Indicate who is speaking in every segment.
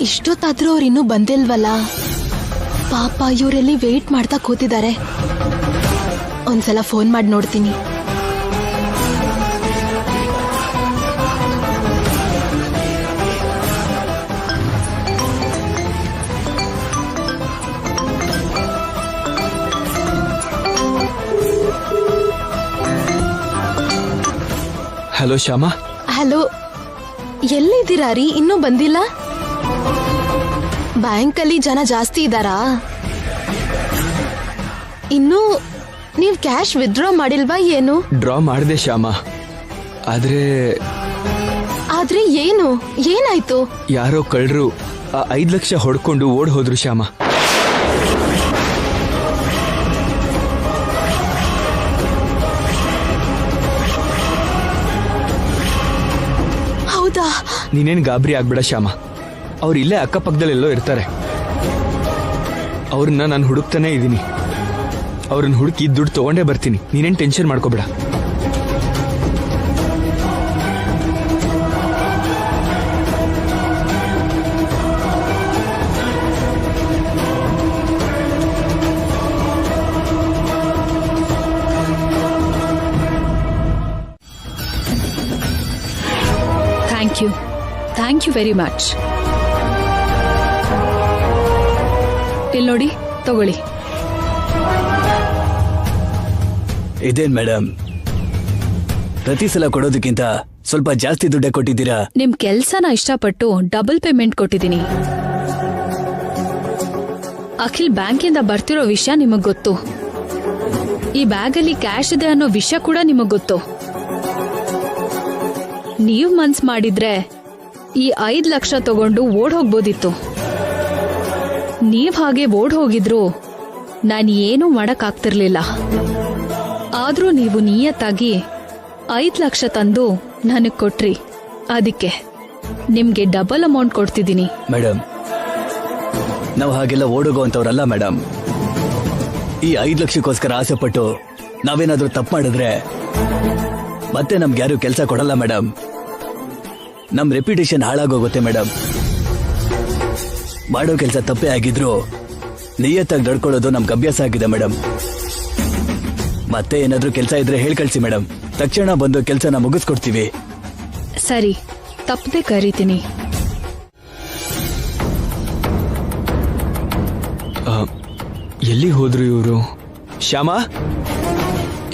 Speaker 1: ಇಷ್ಟೊತ್ತಾದ್ರೂ ಅವ್ರು ಇನ್ನೂ ಬಂದಿಲ್ವಲ್ಲ. ಪಾಪ ಇವರೆಲ್ಲಿ ವೇಟ್ ಮಾಡ್ತಾ ಕೂತಿದ್ದಾರೆ. ಒಂದ್ಸಲ ಫೋನ್ ಮಾಡಿ ನೋಡ್ತೀನಿ.
Speaker 2: ಹಲೋ ಶ್ಯಾಮಾ.
Speaker 1: ಹಲೋ, ಎಲ್ಲಿದ್ದೀರಾ ರೀ? ಇನ್ನೂ ಬಂದಿಲ್ಲ? ಬ್ಯಾಂಕಲ್ಲಿ ಜನ ಜಾಸ್ತಿ ಇದ್ದಾರಾ? ಇನ್ನು ನೀವ್ ಕ್ಯಾಶ್ ವಿತ್ಡ್ರಾ ಮಾಡಿಲ್ವಾ ಏನು?
Speaker 2: ಡ್ರಾ ಮಾಡಿದೆ ಶ್ಯಾಮಾ.
Speaker 1: ಆದ್ರೆ ಏನು ಏನಾಯ್ತು?
Speaker 2: ಯಾರೋ ಕಳ್ಳರು 5 ಲಕ್ಷ ಹೊಡ್ಕೊಂಡು ಓಡ್ ಹೋದ್ರು ಶ್ಯಾಮಾ.
Speaker 1: ಹೌದಾ?
Speaker 2: ನೀನೇನ್ ಗಾಬರಿ ಆಗ್ಬೇಡ ಶ್ಯಾಮಾ. ಅವ್ರು ಇಲ್ಲೇ ಅಕ್ಕಪಕ್ಕದಲ್ಲೆಲ್ಲೋ ಇರ್ತಾರೆ. ಅವ್ರನ್ನ ನಾನು ಹುಡುಕ್ತಾನೆ ಇದ್ದೀನಿ. ಅವ್ರನ್ನ ಹುಡುಕಿ ದುಡ್ಡು ತಗೊಂಡೇ ಬರ್ತೀನಿ. ನೀನೇನ್ ಟೆನ್ಷನ್ ಮಾಡ್ಕೋಬೇಡ.
Speaker 3: Thank you very much. ಇಲ್ಲಿ ನೋಡಿ, ತಗೊಳ್ಳಿ.
Speaker 4: ಇದೇನ್ ಮೇಡಮ್, ಪ್ರತಿ ಸಲ ಕೊಡೋದಕ್ಕಿಂತ ಸ್ವಲ್ಪ ಜಾಸ್ತಿ ದುಡ್ಡೇ ಕೊಟ್ಟಿದ್ದೀರಾ.
Speaker 3: ನಿಮ್ ಕೆಲ್ಸನ ಇಷ್ಟಪಟ್ಟು ಡಬಲ್ ಪೇಮೆಂಟ್ ಕೊಟ್ಟಿದ್ದೀನಿ. ಅಖಿಲ್ ಬ್ಯಾಂಕಿಂದ ಬರ್ತಿರೋ ವಿಷಯ ನಿಮಗ್ ಗೊತ್ತು. ಈ ಬ್ಯಾಗಲ್ಲಿ ಕ್ಯಾಶ್ ಇದೆ ಅನ್ನೋ ವಿಷಯ ಕೂಡ ನಿಮಗ್ ಗೊತ್ತು. ನೀವ್ ಮನ್ಸ್ ಮಾಡಿದ್ರೆ ಈ 5 ಲಕ್ಷ ತಗೊಂಡು ಓಡ್ ಹೋಗ್ಬೋದಿತ್ತು. ನೀವ್ ಹಾಗೆ ಓಡ್ ಹೋಗಿದ್ರು ನಾನು ಏನೂ ಮಾಡಕ್ ಆಗ್ತಿರ್ಲಿಲ್ಲ. ಆದ್ರೂ ನೀವು ನಿಯತ್ತಾಗಿ 5 ಲಕ್ಷ ತಂದು ನನಗ್ ಕೊಟ್ರಿ. ಅದಕ್ಕೆ ನಿಮ್ಗೆ ಡಬಲ್ ಅಮೌಂಟ್ ಕೊಡ್ತಿದ್ದೀನಿ.
Speaker 4: ಮೇಡಮ್, ನಾವು ಹಾಗೆಲ್ಲ ಓಡೋಗೋಂಥವ್ರಲ್ಲ ಮೇಡಮ್. ಈ 5 ಲಕ್ಷಕ್ಕೋಸ್ಕರ ಆಸೆ ಪಟ್ಟು ನಾವೇನಾದ್ರೂ ತಪ್ಪು ಮಾಡಿದ್ರೆ ಮತ್ತೆ ನಮ್ಗೆ ಯಾರು ಕೆಲಸ ಕೊಡಲ್ಲ ಮೇಡಮ್. ನಮ್ ರೆಪ್ಯುಟೇಷನ್ ಹಾಳಾಗೋಗುತ್ತೆ ಮೇಡಮ್. ಮಾಡೋ ಕೆಲಸ ತಪ್ಪೇ ಆಗಿದ್ರು ನಿಯತ್ತಾಗಿ ನಡ್ಕೊಳ್ಳೋದು ನಮ್ಗೆ ಅಭ್ಯಾಸ ಆಗಿದೆ ಮೇಡಮ್. ಮತ್ತೆ ಏನಾದ್ರೂ ಕೆಲಸ ಇದ್ರೆ ಹೇಳ್ ಕಳ್ಸಿ ಮೇಡಮ್. ತಕ್ಷಣ ಬಂದು ಕೆಲಸನ ಮುಗಿಸ್ಕೊಡ್ತೀವಿ.
Speaker 3: ಸರಿ, ತಪ್ಪದೆ ಕರೀತೀನಿ.
Speaker 2: ಎಲ್ಲಿ ಹೋದ್ರು ಇವರು? ಶ್ಯಾಮಾ,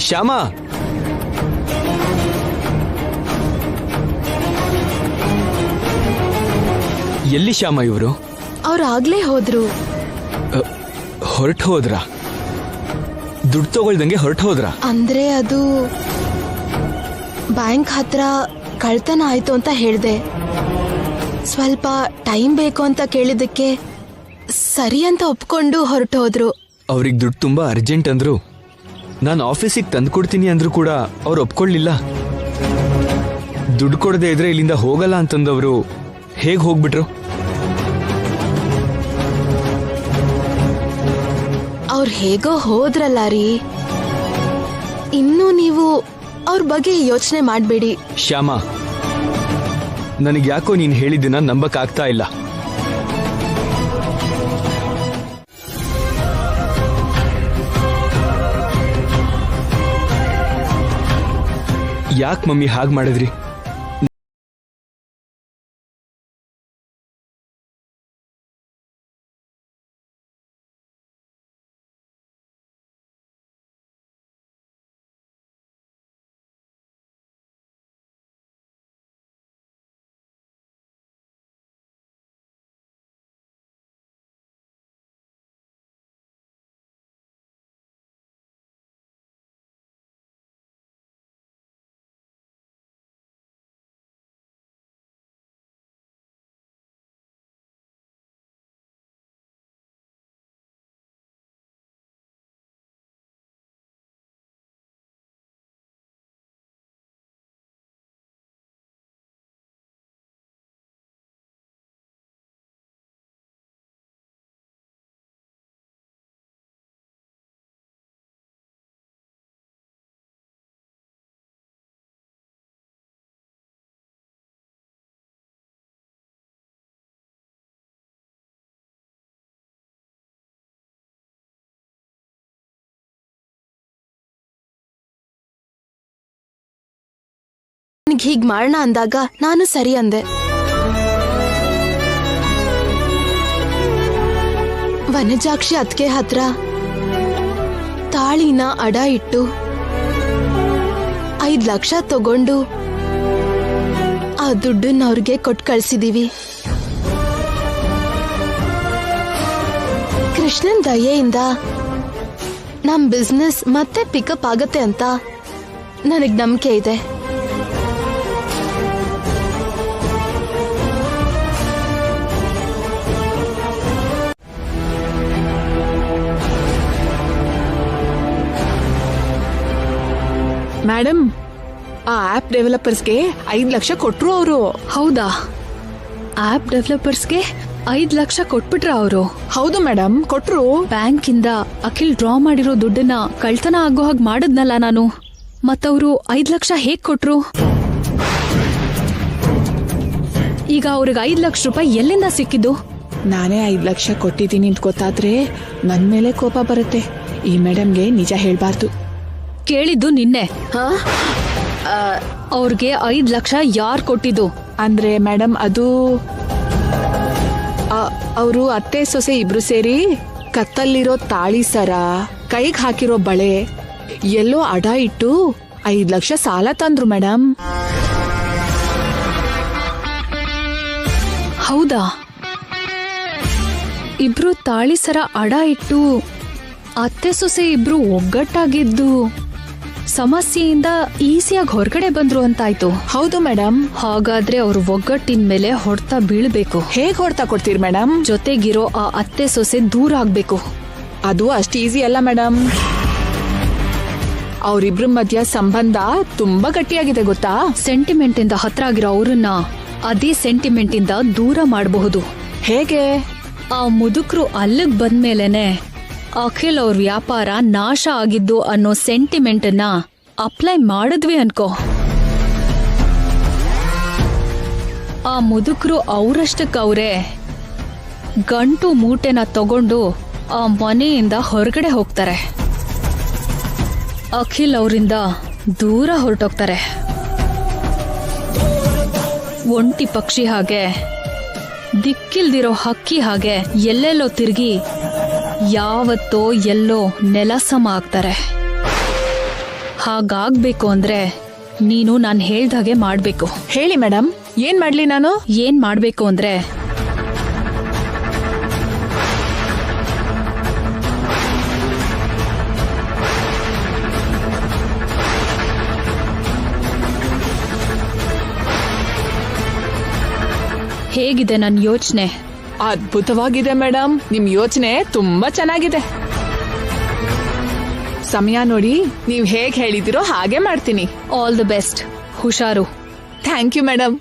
Speaker 2: ಶ್ಯಾಮಾ. ಎಲ್ಲಿ ಶ್ಯಾಮಾ ಇವರು?
Speaker 1: ಅವ್ರು ಆಗ್ಲೇ ಹೋದ್ರು.
Speaker 2: ಹೊರಟು ಹೋದ್ರ? ದುಡ್ಡು ತಗೊಳ್ದಂಗೆ ಹೊರಟು ಹೋದ್ರ?
Speaker 1: ಅಂದ್ರೆ ಅದು ಬ್ಯಾಂಕ್ ಹತ್ರ ಕಳ್ತನ ಆಯ್ತು ಅಂತ ಹೇಳ್ದೆ. ಸ್ವಲ್ಪ ಟೈಮ್ ಬೇಕು ಅಂತ ಕೇಳಿದಕ್ಕೆ ಸರಿ ಅಂತ ಒಪ್ಕೊಂಡು ಹೊರಟು ಹೋದ್ರು.
Speaker 2: ಅವ್ರಿಗೆ ದುಡ್ಡು ತುಂಬಾ ಅರ್ಜೆಂಟ್ ಅಂದ್ರು. ನಾನು ಆಫೀಸಿಗೆ ತಂದು ಕೊಡ್ತೀನಿ ಅಂದ್ರು ಕೂಡ ಅವ್ರು ಒಪ್ಕೊಳ್ಳಿಲ್ಲ. ದುಡ್ಡು ಕೊಡದೆ ಇದ್ರೆ ಇಲ್ಲಿಂದ ಹೋಗಲ್ಲ ಅಂತಂದವರು ಹೇಗ್ ಹೋಗ್ಬಿಟ್ರು?
Speaker 1: ಅವ್ರು ಹೇಗೋ ಹೋದ್ರಲ್ಲ ರೀ. ಇನ್ನು ನೀವು ಅವ್ರ ಬಗ್ಗೆ ಯೋಚನೆ ಮಾಡ್ಬೇಡಿ.
Speaker 2: ಶ್ಯಾಮಾ, ನನಗೆ ಯಾಕೋ ನೀನ್ ಹೇಳಿದ್ದನ್ನ ನಂಬಕ್ ಆಗ್ತಾ ಇಲ್ಲ. ಯಾಕೆ ಮಮ್ಮಿ ಹಾಗೆ ಮಾಡಿದ್ರಿ?
Speaker 1: ನನಗೆ ಹೀಗ್ ಮಾಡೋಣ ಅಂದಾಗ ನಾನು ಸರಿ ಅಂದೆ. ವನಜಾಕ್ಷಿ ಅತ್ಗೆ ಹತ್ರ ತಾಳಿನ ಅಡ ಇಟ್ಟು 5 ಲಕ್ಷ ತಗೊಂಡು ಆ ದುಡ್ಡನ್ನ ಅವ್ರಿಗೆ ಕೊಟ್ಟು ಕಳ್ಸಿದೀವಿ. ಕೃಷ್ಣನ್ ದಯೆಯಿಂದ ನಮ್ ಬಿಸ್ನೆಸ್ ಮತ್ತೆ ಪಿಕಪ್ ಆಗತ್ತೆ ಅಂತ ನನಗ್ ನಂಬಿಕೆ ಇದೆ.
Speaker 5: ಮೇಡಮ್, ಆ ಆಪ್ ಡೆವಲಪರ್ಸ್ಗೆ 5 ಲಕ್ಷ ಕೊಟ್ರು ಅವರು.
Speaker 3: ಹೌದಾ? ಆಪ್ ಡೆವಲಪರ್ಸ್ಗೆ 5 ಲಕ್ಷ ಕೊಟ್ಬಿಟ್ರ ಅವರು?
Speaker 5: ಹೌದು ಮೇಡಮ್, ಕೊಟ್ರು.
Speaker 3: ಬ್ಯಾಂಕಿಂದ ಅಖಿಲ್ ಡ್ರಾ ಮಾಡಿರೋ ದುಡ್ಡನ್ನ ಕಳ್ತನ ಆಗೋ ಹಾಗೆ ಮಾಡದ್ನಲ್ಲ ನಾನು. ಮತ್ತವರು 5 ಲಕ್ಷ ಹೇಗ್ ಕೊಟ್ರು? ಈಗ ಅವ್ರಿಗೆ 5 ಲಕ್ಷ ರೂಪಾಯಿ ಎಲ್ಲಿಂದ ಸಿಕ್ಕಿದ್ದು?
Speaker 5: ನಾನೇ 5 ಲಕ್ಷ ಕೊಟ್ಟಿದ್ದೀನಿ ಅಂತ ಗೊತ್ತಾದ್ರೆ ನನ್ ಮೇಲೆ ಕೋಪ ಬರುತ್ತೆ. ಈ ಮೇಡಮ್ಗೆ ನಿಜ ಹೇಳ್ಬಾರ್ದು.
Speaker 3: ಕೇಳಿದ್ದು ನಿನ್ನೆ. ಅವ್ರಿಗೆ 5 ಲಕ್ಷ ಯಾರ್ ಕೊಟ್ಟಿದ್ದು?
Speaker 5: ಅಂದ್ರೆ ಮೇಡಮ್, ಅದು ಅವರು ಅತ್ತೆ ಸೊಸೆ ಇಬ್ರು ಸೇರಿ ಕತ್ತಲ್ಲಿರೋ ತಾಳಿ ಸರ, ಕೈಗೆ ಹಾಕಿರೋ ಬಳೆ ಎಲ್ಲೋ ಅಡ ಇಟ್ಟು 5 ಲಕ್ಷ ಸಾಲ ತಂದ್ರು ಮೇಡಮ್.
Speaker 3: ಹೌದಾ? ಇಬ್ರು ತಾಳಿ ಸರ ಅಡ ಇಟ್ಟು ಅತ್ತೆ ಸೊಸೆ ಇಬ್ರು ಒಗ್ಗಟ್ಟಾಗಿದ್ದು ಸಮಸ್ಯೆಯಿಂದ ಈಸಿಯಾಗಿ ಹೊರಗಡೆ ಬಂದ್ರು ಅಂತಾಯ್ತು.
Speaker 5: ಹೌದು ಮೇಡಮ್.
Speaker 3: ಹಾಗಾದ್ರೆ ಅವ್ರ ಒಗ್ಗಟ್ಟಿನ ಮೇಲೆ ಹೊಡ್ತಾ ಬೀಳ್ಬೇಕು.
Speaker 5: ಹೇಗ್ ಹೊಡ್ತಾ ಕೊಡ್ತೀರಿ ಮೇಡಮ್?
Speaker 3: ಜೊತೆಗಿರೋ ಆ ಅತ್ತೆ ಸೊಸೆ ದೂರ ಆಗ್ಬೇಕು.
Speaker 5: ಅದು ಅಷ್ಟು ಈಸಿ ಅಲ್ಲ ಮೇಡಮ್. ಅವರಿಬ್ರ ಮಧ್ಯ ಸಂಬಂಧ ತುಂಬಾ ಗಟ್ಟಿಯಾಗಿದೆ ಗೊತ್ತಾ?
Speaker 3: ಸೆಂಟಿಮೆಂಟ್ ಇಂದ ಹತ್ರ ಆಗಿರೋ ಅವ್ರನ್ನ ಅದೇ ಸೆಂಟಿಮೆಂಟ್ ಇಂದ ದೂರ ಮಾಡಬಹುದು.
Speaker 5: ಹೇಗೆ?
Speaker 3: ಆ ಮುದುಕ್ರು ಅಲ್ಲಿಗ್ ಬಂದ್ಮೇಲೆನೆ ಅಖಿಲ್ ಅವ್ರ ವ್ಯಾಪಾರ ನಾಶ ಆಗಿದ್ದು ಅನ್ನೋ ಸೆಂಟಿಮೆಂಟ್ ನ ಅಪ್ಲೈ ಮಾಡಿದ್ವಿ ಅನ್ಕೋ. ಆ ಮುದುಕ್ರು ಅವರಷ್ಟಕ್ಕವ್ರೆ ಗಂಟು ಮೂಟೆನ ತಗೊಂಡು ಆ ಮನೆಯಿಂದ ಹೊರಗಡೆ ಹೋಗ್ತಾರೆ. ಅಖಿಲ್ ಅವರಿಂದ ದೂರ ಹೊರಟೋಗ್ತಾರೆ. ಒಂಟಿ ಪಕ್ಷಿ ಹಾಗೆ, ದಿಕ್ಕಿಲ್ದಿರೋ ಹಕ್ಕಿ ಹಾಗೆ ಎಲ್ಲೆಲ್ಲೋ ತಿರುಗಿ ಯಾವತ್ತೋ ಎಲ್ಲೋ ನೆಲಸಮ ಆಗ್ತಾರೆ. ಹಾಗಾಗ್ಬೇಕು ಅಂದ್ರೆ ನೀನು ನಾನು ಹೇಳ್ದಾಗೆ ಮಾಡ್ಬೇಕು.
Speaker 5: ಹೇಳಿ ಮೇಡಮ್, ಏನ್ ಮಾಡ್ಲಿ ನಾನು?
Speaker 3: ಏನ್ ಮಾಡ್ಬೇಕು ಅಂದ್ರೆ ಹೇಗಿದೆ ನನ್ನ ಯೋಚನೆ?
Speaker 5: ಅದ್ಭುತವಾಗಿದೆ ಮೇಡಮ್. ನಿಮ್ ಯೋಚನೆ ತುಂಬಾ ಚೆನ್ನಾಗಿದೆ. ಸಮಯ ನೋಡಿ, ನೀವ್ ಹೇಗ್ ಹೇಳಿದಿರೋ ಹಾಗೆ ಮಾಡ್ತೀನಿ.
Speaker 3: All the best. ಹುಷಾರು.
Speaker 5: Thank you madam.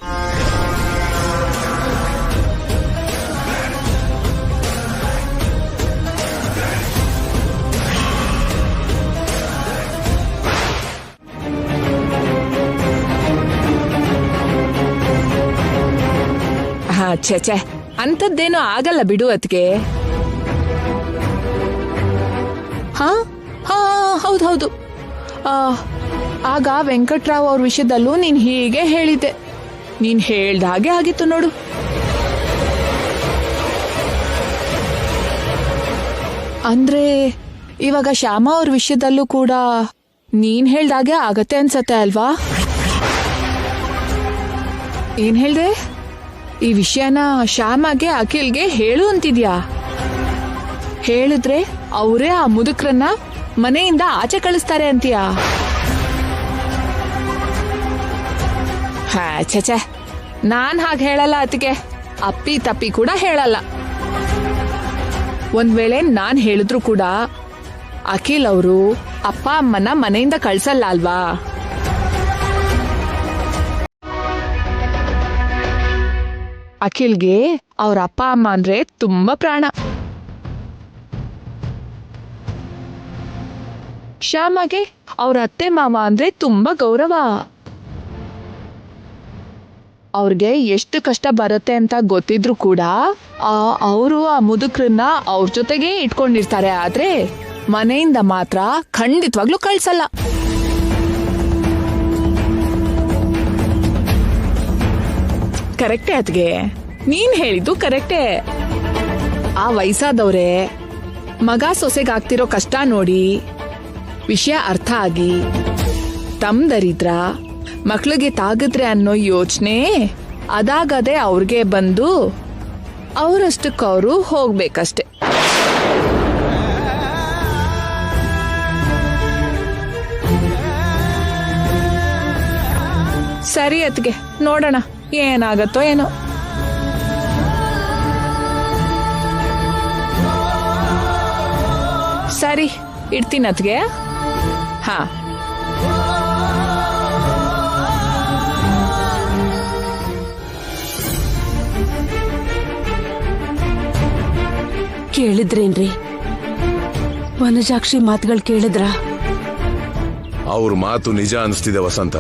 Speaker 5: ಛೆ ಅಂತದ್ದೇನೋ ಆಗಲ್ಲ ಬಿಡು ಅದ್ಗೆ. ಹಾ ಹಾ ಹೌದು. ಆಗ ವೆಂಕಟ್ರಾವ್ ಅವ್ರ ವಿಷಯದಲ್ಲೂ ನೀನ್ ಹೀಗೆ ಹೇಳಿದ್ದೆ. ನೀನ್ ಹೇಳ್ದ ಹಾಗೆ ಆಗಿತ್ತು ನೋಡು. ಅಂದ್ರೆ ಇವಾಗ ಶ್ಯಾಮ ಅವ್ರ ವಿಷಯದಲ್ಲೂ ಕೂಡ ನೀನ್ ಹೇಳ್ದಾಗೆ ಆಗತ್ತೆ ಅನ್ಸತ್ತೆ ಅಲ್ವಾ? ಏನ್ ಹೇಳ್ದೆ? ಈ ವಿಷಯನ ಶ್ಯಾಮಗೆ ಅಖಿಲ್ಗೆ ಹೇಳು ಅಂತಿದ್ಯಾ? ಹೇಳಿದ್ರೆ ಅವರೇ ಆ ಮುದುಕ್ರನ್ನ ಮನೆಯಿಂದ ಆಚೆ ಕಳಿಸ್ತಾರೆ ಅಂತೀಯಾ? ಛೆ ನಾನ್ ಹಾಗೆ ಹೇಳಲ್ಲ ಅತ್ತಿಗೆ. ಅಪ್ಪಿ ತಪ್ಪಿ ಕೂಡ ಹೇಳಲ್ಲ. ಒಂದ್ ವೇಳೆ ನಾನ್ ಹೇಳಿದ್ರು ಕೂಡ ಅಖಿಲ್ ಅವರು ಅಪ್ಪ ಅಮ್ಮನ ಮನೆಯಿಂದ ಕಳ್ಸಲ್ಲ ಅಲ್ವಾ? ಅಖಿಲ್ಗೆ ಅವ್ರ ಅಪ್ಪ ಅಮ್ಮ ಅಂದ್ರೆ ತುಂಬಾ ಪ್ರಾಣ. ಶ್ಯಾಮಗೆ ಅವ್ರ ಅತ್ತೆ ಮಾವ ಅಂದ್ರೆ ತುಂಬಾ ಗೌರವ. ಅವ್ರಿಗೆ ಎಷ್ಟು ಕಷ್ಟ ಬರುತ್ತೆ ಅಂತ ಗೊತ್ತಿದ್ರು ಕೂಡ ಅವರು ಆ ಮುದುಕ್ರನ್ನ ಅವ್ರ ಜೊತೆಗೆ ಇಟ್ಕೊಂಡಿರ್ತಾರೆ. ಆದ್ರೆ ಮನೆಯಿಂದ ಮಾತ್ರ ಖಂಡಿತವಾಗ್ಲೂ ಕಳ್ಸಲ್ಲ. ಕರೆಕ್ಟೇ ಅದ್ಗೆ, ನೀನ್ ಹೇಳಿದ್ದು ಕರೆಕ್ಟೇ. ಆ ವಯಸ್ಸಾದವ್ರೆ ಮಗ ಸೊಸೆಗಾಗ್ತಿರೋ ಕಷ್ಟ ನೋಡಿ ವಿಷಯ ಅರ್ಥ ಆಗಿ ತಮ್ ದರಿದ್ರ ಮಕ್ಳಿಗೆ ತಾಗಿದ್ರೆ ಅನ್ನೋ ಯೋಚನೆ ಅದಾಗದೆ ಅವ್ರಿಗೆ ಬಂದು ಅವರಷ್ಟಕ್ಕವರು ಹೋಗ್ಬೇಕಷ್ಟೆ. ಸರಿ ಅತ್ಗೆ, ನೋಡೋಣ ಏನಾಗತ್ತೋ ಏನೋ. ಸರಿ ಇಡ್ತೀನಿ ಅತ್ಗೆ. ಹಾ,
Speaker 6: ಕೇಳಿದ್ರೇನ್ರಿ? ವನಜಾಕ್ಷಿ ಮಾತುಗಳು ಕೇಳಿದ್ರ?
Speaker 7: ಅವ್ರ ಮಾತು ನಿಜ ಅನಿಸ್ತಿದೆ ವಸಂತ.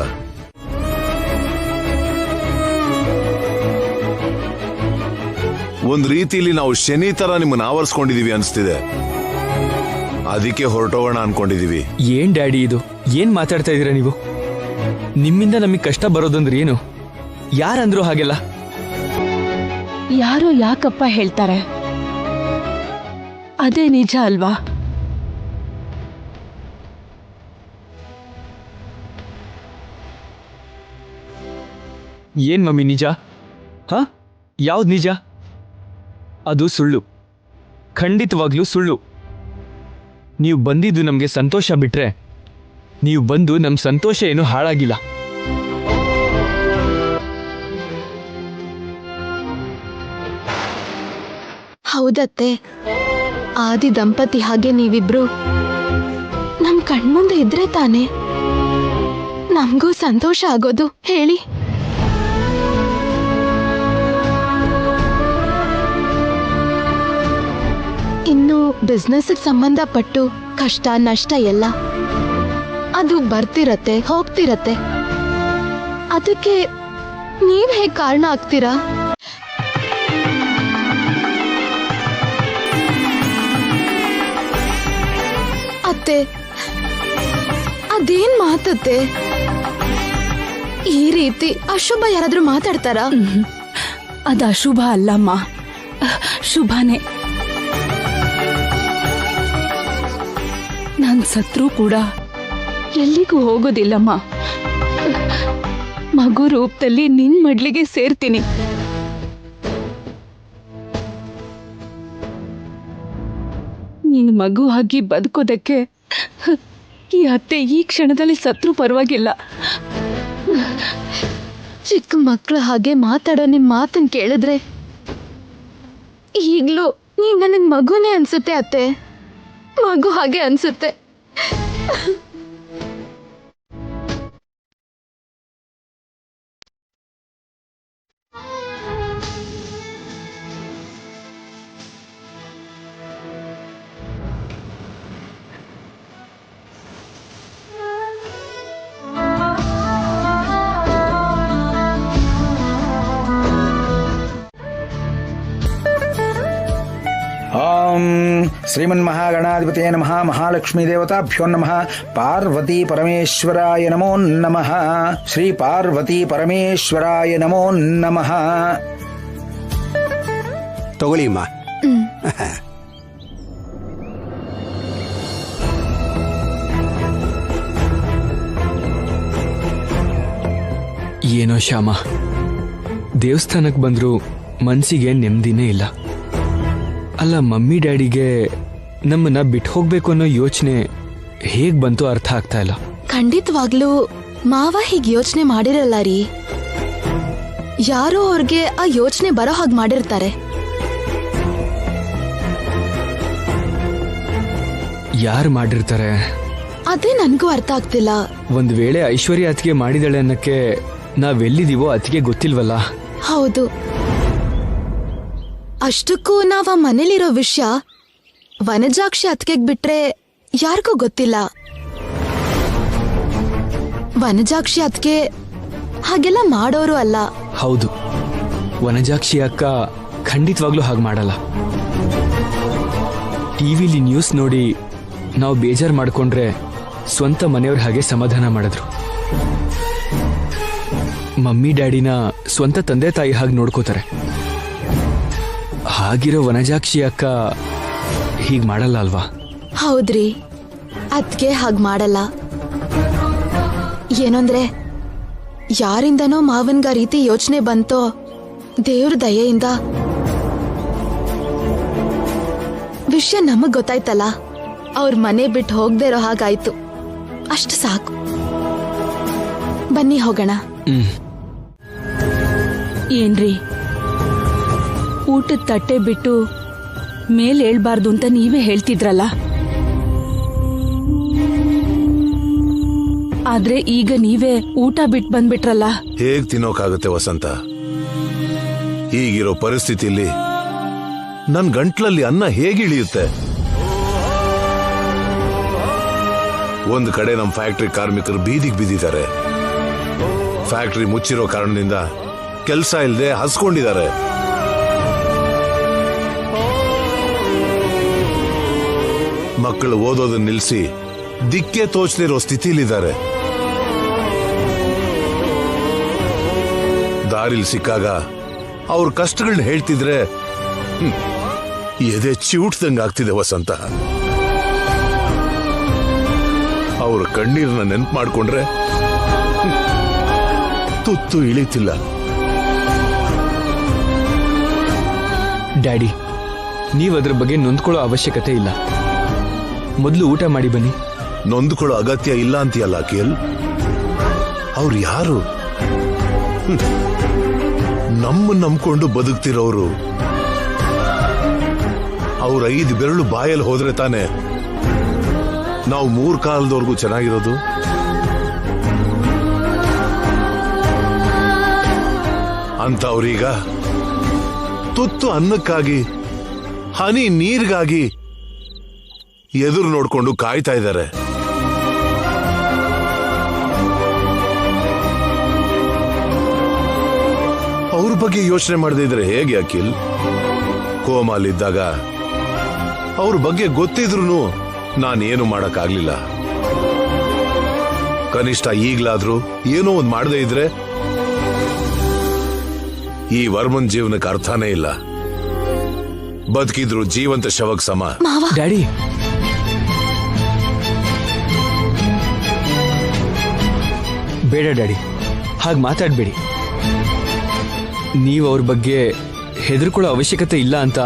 Speaker 7: ಒಂದ್ ರೀತಿಲಿ ನಾವು ಶನಿ ತರ ನಿಮ್ಮನ್ನ ಆವರಿಸ್ಕೊಂಡಿದೀವಿ ಅನಿಸ್ತಿದೆ. ಅದಕ್ಕೆ ಹೊರಟೋಗೋಣ ಅನ್ಕೊಂಡಿದೀವಿ.
Speaker 2: ಏನ್ ಡ್ಯಾಡಿ ಇದು? ಏನ್ ಮಾತಾಡ್ತಾ ಇದೀರಾ ನೀವು? ನಿಮ್ಮಿಂದ ನಮಗೆ ಕಷ್ಟ ಬರೋದಂದ್ರೆ ಏನು? ಯಾರಂದ್ರು ಹಾಗೆಲ್ಲ?
Speaker 6: ಯಾರೋ ಯಾಕಪ್ಪ ಹೇಳ್ತಾರೆ? ಅದೇ ನಿಜ ಅಲ್ವಾ?
Speaker 2: ಏನ್ ಮಮ್ಮಿ ನಿಜ? ಹ? ಯಾವ್ದು ನಿಜ? ಅದು ಸುಳ್ಳು, ಖಂಡಿತವಾಗ್ಲೂ ಸುಳ್ಳು. ನೀವು ಬಂದಿದ್ದು ನಮಗೆ ಸಂತೋಷ ಬಿಟ್ರೆ, ನೀವು ಬಂದು ನಮ್ಮ ಸಂತೋಷ ಏನು ಹಾಳಾಗಿಲ್ಲ.
Speaker 1: ಹೌದತ್ತೆ, ಆದಿ ದಂಪತಿ ಹಾಗೆ ನೀವಿಬ್ರು ನಮ್ ಕಣ್ಮುಂದೆ ಇದ್ರೆ ತಾನೆ ನಮಗೂ ಸಂತೋಷ ಆಗೋದು ಹೇಳಿ. ಇನ್ನು ಬಿಸ್ನೆಸ್ ಸಂಬಂಧಪಟ್ಟು ಕಷ್ಟ ನಷ್ಟ ಎಲ್ಲ ಅದು ಬರ್ತಿರತ್ತೆ ಹೋಗ್ತಿರತ್ತೆ. ಅದಕ್ಕೆ ನೀವ್ ಹೇಗ್ ಕಾರಣ ಆಗ್ತೀರಾ? ಅತ್ತೆ, ಅದೇನ್ ಮಾತತ್ತೆ? ಈ ರೀತಿ ಅಶುಭ ಯಾರಾದ್ರೂ ಮಾತಾಡ್ತಾರಾ?
Speaker 6: ಅದು ಅಶುಭ ಅಲ್ಲಮ್ಮ, ಶುಭನೇ. ನಾನ್ ಸತ್ರೂ ಕೂಡ ಎಲ್ಲಿಗೂ ಹೋಗೋದಿಲ್ಲಮ್ಮ. ಮಗು ರೂಪದಲ್ಲಿ ನಿನ್ ಮಡ್ಲಿಗೆ ಸೇರ್ತೀನಿ. ನೀನ್ ಮಗು ಆಗಿ ಬದುಕೋದಕ್ಕೆ ಈ ಅತ್ತೆ ಈ ಕ್ಷಣದಲ್ಲಿ ಸತ್ರೂ ಪರವಾಗಿಲ್ಲ.
Speaker 1: ಚಿಕ್ಕ ಮಕ್ಳು ಹಾಗೆ ಮಾತಾಡೋ ನಿಮ್ ಮಾತನ್ ಕೇಳಿದ್ರೆ ಈಗ್ಲೂ ನೀವ್ ನನಗ್ ಮಗುನೇ ಅನ್ಸುತ್ತೆ ಅತ್ತೆ, ಮಗು ಹಾಗೆ ಅನ್ಸುತ್ತೆ.
Speaker 8: ಓಂ ಶ್ರೀಮನ್ಮಹಾಗಣಾಧಿಪತಯೇ ನಮಃ. ಮಹಾಲಕ್ಷ್ಮೀ ದೇವತಾಭ್ಯೋ ನಮಃ. ಪಾರ್ವತಿ ಪರಮೇಶ್ವರಾಯ ನಮೋ ನಮಃ. ಶ್ರೀ ಪಾರ್ವತಿ ಪರಮೇಶ್ವರಾಯ ನಮೋ ನಮಃ.
Speaker 9: ತಗೊಳ್ಳಿಮ್ಮ.
Speaker 2: ಏನೋ ಶ್ಯಾಮ, ದೇವಸ್ಥಾನಕ್ಕೆ ಬಂದ್ರು ಮನ್ಸಿಗೆ ನೆಮ್ಮದಿನೇ ಇಲ್ಲ. ಅಲ್ಲ, ಮಮ್ಮಿ ಡ್ಯಾಡಿಗೆ ನಮ್ಮನ್ನ ಬಿಟ್ಟು ಹೋಗ್ಬೇಕು ಅನ್ನೋ ಯೋಚನೆ ಹೇಗ್ ಬಂತು ಅರ್ಥ ಆಗ್ತಾ ಇಲ್ಲ.
Speaker 1: ಖಂಡಿತವಾಗ್ಲೂ ಮಾವ ಹೀಗ್ ಯೋಚನೆ ಮಾಡಿರಲ್ಲ ರೀ. ಯಾರೋ ಅವ್ರಿಗೆ ಆ ಯೋಚನೆ ಬರೋ ಹಾಗೆ ಮಾಡಿರ್ತಾರೆ.
Speaker 2: ಯಾರು ಮಾಡಿರ್ತಾರೆ?
Speaker 1: ಅದೇ ನನ್ಗೂ ಅರ್ಥ ಆಗ್ತಿಲ್ಲ.
Speaker 2: ಒಂದ್ ವೇಳೆ ಐಶ್ವರ್ಯ ಅತಿಗೆ ಮಾಡಿದಳೆ ಅನ್ನಕ್ಕೆ ನಾವೆಲ್ಲಿದೀವೋ ಅತಿಗೆ ಗೊತ್ತಿಲ್ವಲ್ಲ.
Speaker 1: ಹೌದು, ಅಷ್ಟಕ್ಕೂ ನಾವ್ ಆ ಮನೇಲಿರೋ ವಿಷಯ ವನಜಾಕ್ಷಿ ಅತ್ಗೆಗ್ ಬಿಟ್ರೆ ಯಾರಿಗೂ ಗೊತ್ತಿಲ್ಲ. ವನಜಾಕ್ಷಿ ಅತ್ಗೆ ಹಾಗೆಲ್ಲ ಮಾಡೋರು ಅಲ್ಲ.
Speaker 2: ಹೌದು, ವನಜಾಕ್ಷಿ ಅಕ್ಕ ಖಂಡಿತವಾಗ್ಲೂ ಹಾಗೆ ಮಾಡಲ್ಲ. ಟಿವಿಲಿ ನ್ಯೂಸ್ ನೋಡಿ ನಾವು ಬೇಜಾರು ಮಾಡ್ಕೊಂಡ್ರೆ ಸ್ವಂತ ಮನೆಯವ್ರ ಹಾಗೆ ಸಮಾಧಾನ ಮಾಡಿದ್ರು. ಮಮ್ಮಿ ಡ್ಯಾಡಿನ ಸ್ವಂತ ತಂದೆ ತಾಯಿ ಹಾಗೆ ನೋಡ್ಕೋತಾರೆ. ಹಾಗಿರೋ ವನಜಾಕ್ಷಿ ಅಕ್ಕ ಹೀಗ್ ಮಾಡಲ್ಲ ಅಲ್ವಾ?
Speaker 1: ಹೌದ್ರಿ, ಅದ್ಕೆ ಹಾಗ್ ಮಾಡಲ್ಲ. ಏನಂದ್ರೆ ಯಾರಿಂದನೋ ಮಾವನ್ಗ ರೀತಿ ಯೋಚನೆ ಬಂತೋ, ದೇವ್ರ ದಯೆಯಿಂದ ವಿಷಯ ನಮಗ್ ಗೊತ್ತಾಯ್ತಲ್ಲ, ಅವ್ರ ಮನೆ ಬಿಟ್ಟು ಹೋಗದೆ ಇರೋ ಹಾಗಾಯ್ತು. ಅಷ್ಟು ಸಾಕು. ಬನ್ನಿ ಹೋಗೋಣ.
Speaker 6: ಏನ್ರಿ, ಊಟದ ತಟ್ಟೆ ಬಿಟ್ಟು ಮೇಲ್ ಹೇಳ್ಬಾರ್ದು ಅಂತ ನೀವೇ ಹೇಳ್ತಿದ್ರಲ್ಲ, ಆದ್ರೆ ಈಗ ನೀವೇ ಊಟ ಬಿಟ್ಟು ಬಂದ್ಬಿಟ್ರಲ್ಲ.
Speaker 7: ಹೇಗ್ ತಿನ್ನೋಕಾಗುತ್ತೆ ವಸಂತ? ಈಗಿರೋ ಪರಿಸ್ಥಿತಿಲಿ ನನ್ ಗಂಟ್ಲಲ್ಲಿ ಅನ್ನ ಹೇಗಿಳಿಯುತ್ತೆ? ಒಂದು ಕಡೆ ನಮ್ಮ ಫ್ಯಾಕ್ಟರಿ ಕಾರ್ಮಿಕರು ಬೀದಿಗೆ ಬಿದ್ದಿದ್ದಾರೆ. ಫ್ಯಾಕ್ಟರಿ ಮುಚ್ಚಿರೋ ಕಾರಣದಿಂದ ಕೆಲಸ ಇಲ್ಲದೆ ಹಸ್ಕೊಂಡಿದ್ದಾರೆ. ಮಕ್ಕಳು ಓದೋದನ್ನ ನಿಲ್ಲಿಸಿ ದಿಕ್ಕೆ ತೋಚದಿರೋ ಸ್ಥಿತಿಲಿದ್ದಾರೆ. ದಾರಿಲಿ ಸಿಕ್ಕಾಗ ಅವ್ರ ಕಷ್ಟಗಳನ್ನ ಹೇಳ್ತಿದ್ರೆ ಎದೆ ಚಿವುಟ್ದಂಗ ಆಗ್ತಿದೆ ವಸಂತ. ಅವ್ರ ಕಣ್ಣೀರನ್ನ ನೆನ್ಪು ಮಾಡ್ಕೊಂಡ್ರೆ ತುತ್ತು ಇಳಿತಿಲ್ಲ.
Speaker 2: ಡ್ಯಾಡಿ, ನೀವು ಅದ್ರ ಬಗ್ಗೆ ನೊಂದ್ಕೊಳ್ಳೋ ಅವಶ್ಯಕತೆ ಇಲ್ಲ. ಮೊದಲು ಊಟ ಮಾಡಿ ಬನ್ನಿ.
Speaker 7: ನೊಂದ್ಕೊಳ್ಳೋ ಅಗತ್ಯ ಇಲ್ಲ ಅಂತೀಯಲ್ಲ ಅಖಿಲ್. ಅವ್ರು ಯಾರು? ನಮ್ಮನ್ನ ನಂಬ್ಕೊಂಡು ಬದುಕ್ತಿರೋರು. ಅವ್ರ 5 ಬೆರಳು ಬಾಯಲ್ಲಿ ಹೋದ್ರೆ ತಾನೆ ನಾವು 3 ಕಾಲದವರೆಗೂ ಚೆನ್ನಾಗಿರೋದು. ಅಂತ ಅವ್ರೀಗ ತುತ್ತು ಅನ್ನಕ್ಕಾಗಿ, ಹನಿ ನೀರಿಗಾಗಿ ಎದುರು ನೋಡ್ಕೊಂಡು ಕಾಯ್ತಾ ಇದ್ದಾರೆ. ಅವ್ರ ಬಗ್ಗೆ ಯೋಚನೆ ಮಾಡದೇ ಇದ್ರೆ ಹೇಗೆ ಅಖಿಲ್? ಕೋಮಾಲಿದ್ದಾಗ ಅವ್ರ ಬಗ್ಗೆ ಗೊತ್ತಿದ್ರು ನಾನೇನು ಮಾಡಕ್ಕಾಗ್ಲಿಲ್ಲ. ಕನಿಷ್ಠ ಈಗ್ಲಾದ್ರೂ ಏನೋ ಒಂದ್ ಮಾಡದೇ ಇದ್ರೆ ಈ ವರ್ಮನ್ ಜೀವನಕ್ಕೆ ಅರ್ಥನೇ ಇಲ್ಲ. ಬದುಕಿದ್ರು ಜೀವಂತ ಶವಕ್ ಸಮ.
Speaker 2: ಡ್ಯಾಡಿ, ಬೇಡ ಡ್ಯಾಡಿ, ಹಾಗೆ ಮಾತಾಡ್ಬೇಡಿ. ನೀವು ಅವ್ರ ಬಗ್ಗೆ ಹೆದರ್ಕೊಳ್ಳೋ ಅವಶ್ಯಕತೆ ಇಲ್ಲ ಅಂತ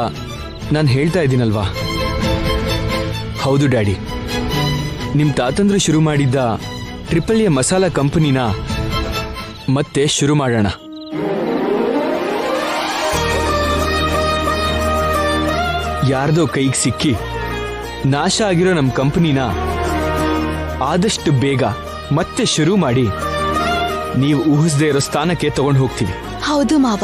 Speaker 2: ನಾನು ಹೇಳ್ತಾ ಇದ್ದೀನಲ್ವಾ? ಹೌದು ಡ್ಯಾಡಿ, ನಿಮ್ಮ ತಾತಂದ್ರು ಶುರು ಮಾಡಿದ್ದ ಟ್ರಿಪಲ್ ಎ ಮಸಾಲಾ ಕಂಪನಿನ ಮತ್ತೆ ಶುರು ಮಾಡೋಣ. ಯಾರ್ದೋ ಕೈಗೆ ಸಿಕ್ಕಿ ನಾಶ ಆಗಿರೋ ನಮ್ಮ ಕಂಪನಿನ ಆದಷ್ಟು ಬೇಗ ಮತ್ತೆ ಶುರು ಮಾಡಿ ನೀವು ಊಹಿಸದೇ ಇರೋ ಸ್ಥಾನಕ್ಕೆ ತಗೊಂಡು ಹೋಗ್ತೀವಿ.
Speaker 1: ಹೌದು ಮಾವ.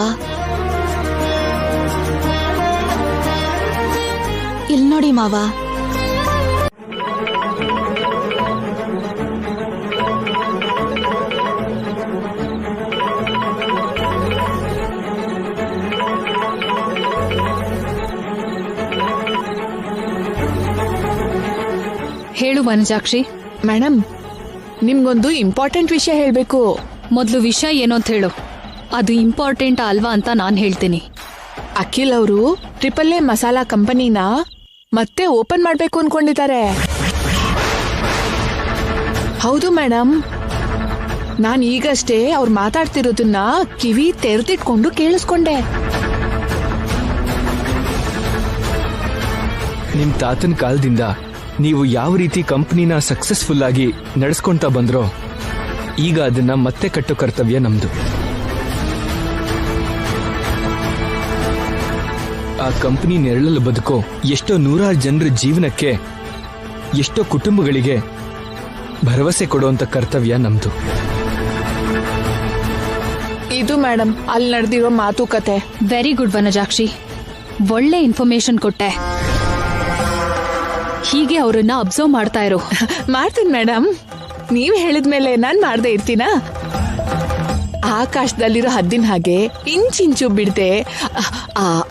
Speaker 1: ಇಲ್ ನೋಡಿ ಮಾವ,
Speaker 3: ಹೇಳು ವನಜಾಕ್ಷಿ.
Speaker 5: ಮೇಡಮ್, ನಿಮ್ಗೊಂದು ಇಂಪಾರ್ಟೆಂಟ್ ವಿಷಯ ಹೇಳ್ಬೇಕು.
Speaker 3: ಮೊದಲು ವಿಷಯ ಏನೋ ಅಂತ ಹೇಳು. ಅದು ಇಂಪಾರ್ಟೆಂಟ್ ಅಲ್ವಾ ಅಂತ ನಾನು ಹೇಳ್ತೀನಿ.
Speaker 5: ಅಖಿಲ್ ಅವರು ಟ್ರಿಪಲ್ ಎ ಮಸಾಲಾ ಕಂಪನಿನ ಮತ್ತೆ ಓಪನ್ ಮಾಡ್ಬೇಕು ಅನ್ಕೊಂಡಿದ್ದಾರೆ. ಹೌದು ಮೇಡಮ್, ನಾನು ಈಗಷ್ಟೇ ಅವ್ರು ಮಾತಾಡ್ತಿರೋದನ್ನ ಕಿವಿ ತೆರೆದಿಟ್ಕೊಂಡು ಕೇಳಿಸ್ಕೊಂಡೆ.
Speaker 2: ನಿಮ್ಮ ತಾತನ ಕಾಲದಿಂದ ನೀವು ಯಾವ ರೀತಿ ಕಂಪನಿನ ಸಕ್ಸಸ್ಫುಲ್ ಆಗಿ ನಡೆಸ್ಕೊಂತಾ ಬಂದ್ರೋ, ಈಗ ಅದನ್ನ ಮತ್ತೆ ಕಟ್ಟೋ ಕರ್ತವ್ಯ ನಮ್ದು. ಆ ಕಂಪನಿ ನೆರಳಲ್ಲಿ ಬದುಕೋ ಎಷ್ಟೋ 100 ಜನರ ಜೀವನಕ್ಕೆ, ಎಷ್ಟೋ ಕುಟುಂಬಗಳಿಗೆ ಭರವಸೆ ಕೊಡುವಂತ ಕರ್ತವ್ಯ ನಮ್ದು.
Speaker 5: ಇದು ಮೇಡಮ್ ಅಲ್ಲಿ ನಡೆದಿರೋ ಮಾತುಕತೆ.
Speaker 3: ವೆರಿ ಗುಡ್ ವನಜಾಕ್ಷಿ, ಒಳ್ಳೆ ಇನ್ಫಾರ್ಮೇಶನ್ ಕೊಟ್ಟೆ. ಹೀಗೆ ಅವರನ್ನ ಅಬ್ಸರ್ವ್ ಮಾಡ್ತಾ ಇರೋ.
Speaker 5: ಮಾಡ್ತೀನಿ ಮೇಡಮ್, ನೀವ್ ಹೇಳಿದ್ಮೇಲೆ ನಾನ್ ಮಾಡ್ದೆ ಇರ್ತೀನಾ? ಆಕಾಶದಲ್ಲಿರೋ ಹದ್ದಿನ ಹಾಗೆ ಇಂಚಿಂಚು ಬಿಡ್ದೆ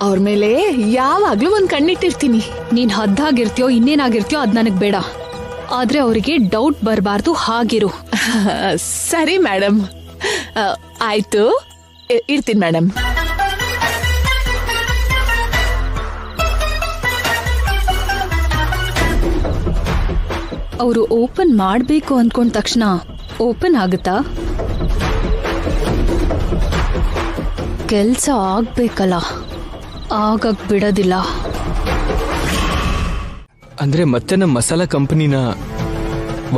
Speaker 5: ಅವ್ರ ಮೇಲೆ ಯಾವಾಗ್ಲೂ ಒಂದ್ ಕಣ್ಣಿಟ್ಟಿರ್ತೀನಿ.
Speaker 3: ನೀನ್ ಹದ್ದಾಗಿರ್ತೀಯೋ ಇನ್ನೇನಾಗಿರ್ತೀಯೋ ಅದ್ ನನಗ್ ಬೇಡ, ಆದ್ರೆ ಅವರಿಗೆ ಡೌಟ್ ಬರಬಾರ್ದು, ಹಾಗಿರು.
Speaker 5: ಸರಿ ಮೇಡಮ್. ಆಯ್ತು, ಇರ್ತೀನಿ ಮೇಡಮ್.
Speaker 3: ಅವರು ಓಪನ್ ಮಾಡಬೇಕು ಅಂದ್ಕೊಂಡ ತಕ್ಷಣ ಓಪನ್ ಆಗುತ್ತಾ? ಕೆಲ್ಸ ಆಗ್ಬೇಕಲ್ಲ, ಆಗಕ್ ಬಿಡೋದಿಲ್ಲ.
Speaker 2: ಅಂದ್ರೆ ಮತ್ತೆ ನಮ್ಮ ಮಸಾಲಾ ಕಂಪನಿನ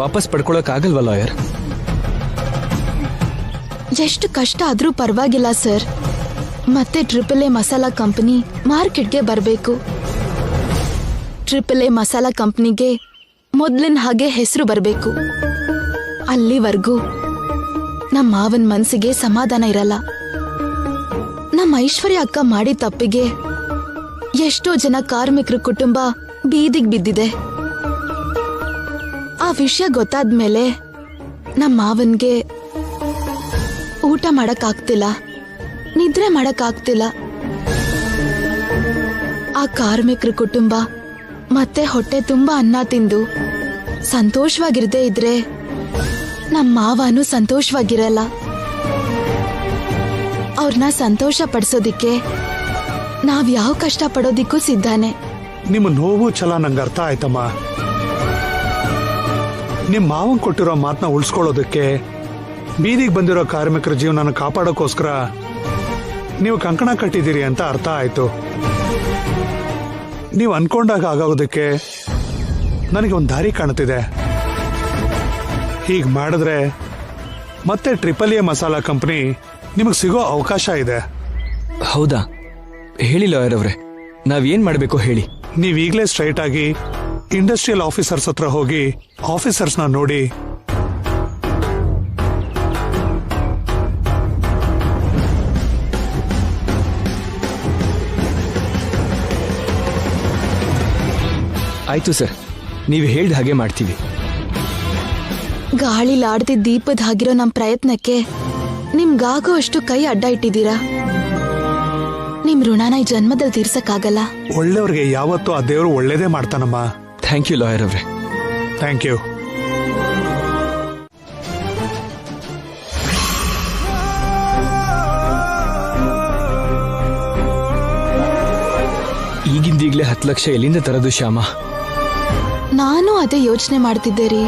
Speaker 2: ವಾಪಸ್ ಪಡ್ಕೊಳಕ್ ಆಗಲ್ವಾ ಲಾಯರ್?
Speaker 1: ಎಷ್ಟು ಕಷ್ಟ ಆದ್ರೂ ಪರವಾಗಿಲ್ಲ ಸರ್. ಮತ್ತೆ AAA ಮಸಾಲಾ ಕಂಪನಿ ಮಾರ್ಕೆಟ್ಗೆ ಬರಬೇಕು. AAA ಮಸಾಲಾ ಕಂಪನಿಗೆ ಮೊದ್ಲಿನ ಹಾಗೆ ಹೆಸರು ಬರಬೇಕು. ಅಲ್ಲಿವರೆಗೂ ನಮ್ಮ ಮಾವನ್ ಮನ್ಸಿಗೆ ಸಮಾಧಾನ ಇರಲ್ಲ. ನಮ್ಮ ಐಶ್ವರ್ಯ ಅಕ್ಕ ಮಾಡಿದ ತಪ್ಪಿಗೆ ಎಷ್ಟೋ ಜನ ಕಾರ್ಮಿಕರ ಕುಟುಂಬ ಬೀದಿಗೆ ಬಿದ್ದಿದೆ. ಆ ವಿಷಯ ಗೊತ್ತಾದ್ಮೇಲೆ ನಮ್ಮ ಮಾವನ್ಗೆ ಊಟ ಮಾಡಕ್ಕಾಗ್ತಿಲ್ಲ, ನಿದ್ರೆ ಮಾಡಕ್ಕಾಗ್ತಿಲ್ಲ. ಆ ಕಾರ್ಮಿಕರ ಕುಟುಂಬ ಮತ್ತೆ ಹೊಟ್ಟೆ ತುಂಬಾ ಅನ್ನ ತಿಂದು ಸಂತೋಷವಾಗಿರದೇ ಇದ್ರೆ ನಮ್ಮ ಮಾವನು ಸಂತೋಷವಾಗಿರಲ್ಲ. ಅವ್ರನ್ನ ಸಂತೋಷ ಪಡಿಸೋದಿಕ್ಕೆ ನಾವ್ ಯಾವ ಕಷ್ಟ ಪಡೋದಿಕ್ಕೂ ಸಿದ್ಧಾನೆ.
Speaker 9: ನಿಮ್ಮ ನೋವು ಛಲ ನಂಗೆ ಅರ್ಥ ಆಯ್ತಮ್ಮ. ನಿಮ್ ಮಾವನ್ ಕೊಟ್ಟಿರೋ ಮಾತನ್ನ ಉಳಿಸ್ಕೊಳ್ಳೋದಕ್ಕೆ, ಬೀದಿಗೆ ಬಂದಿರೋ ಕಾರ್ಮಿಕರ ಜೀವನನ ಕಾಪಾಡೋಕ್ಕೋಸ್ಕರ ನೀವು ಕಂಕಣ ಕಟ್ಟಿದ್ದೀರಿ ಅಂತ ಅರ್ಥ ಆಯ್ತು. ನೀವು ಅನ್ಕೊಂಡಾಗ ಆಗೋದಕ್ಕೆ ನನಗೆ ಒಂದು ದಾರಿ ಕಾಣುತ್ತಿದೆ. ಹೀಗೆ ಮಾಡಿದ್ರೆ ಮತ್ತೆ AAA ಮಸಾಲಾ ಕಂಪನಿ ನಿಮಗೆ ಸಿಗೋ ಅವಕಾಶ ಇದೆ.
Speaker 2: ಹೌದಾ? ಹೇಳಿ ಲಾಯರ್ ಅವ್ರೆ, ನಾವೇನ್ ಮಾಡ್ಬೇಕು ಹೇಳಿ.
Speaker 9: ನೀವೀಗಲೇ ಸ್ಟ್ರೈಟ್ ಆಗಿ ಇಂಡಸ್ಟ್ರಿಯಲ್ ಆಫೀಸರ್ಸ್ ಹತ್ರ ಹೋಗಿ ಆಫೀಸರ್ಸ್ನ ನೋಡಿ
Speaker 2: ಆಯ್ತು ಸರ್, ನೀವು ಹೇಳ್ದ ಹಾಗೆ ಮಾಡ್ತೀವಿ.
Speaker 1: ಗಾಳಿಲಾಡ್ತಿದ್ದ ದೀಪದ ಹಾಗಿರೋ ನಮ್ ಪ್ರಯತ್ನಕ್ಕೆ ನಿಮ್ಗಾಗೋ ಅಷ್ಟು ಕೈ ಅಡ್ಡ ಇಟ್ಟಿದ್ದೀರಾ. ನಿಮ್ ಋಣನ ಈ ಜನ್ಮದಲ್ಲಿ ತೀರ್ಸಕ್ಕಾಗಲ್ಲ.
Speaker 9: ಒಳ್ಳೆಯವ್ರಿಗೆ ಯಾವತ್ತೂ ಆ ದೇವರು ಒಳ್ಳೇದೇ ಮಾಡ್ತಾನಮ್ಮ.
Speaker 2: ಥ್ಯಾಂಕ್ ಯು ಲಾಯರ್ ಅವ್ರೆ.
Speaker 9: Thank you.
Speaker 2: ಈಗಿಂದೀಗ್ಲೇ 10 ಲಕ್ಷ ಎಲ್ಲಿಂದ ತರೋದು ಶ್ಯಾಮ?
Speaker 1: ನಾನು ಅದೇ ಯೋಚನೆ ಮಾಡ್ತಿದ್ದೆ ರೀ.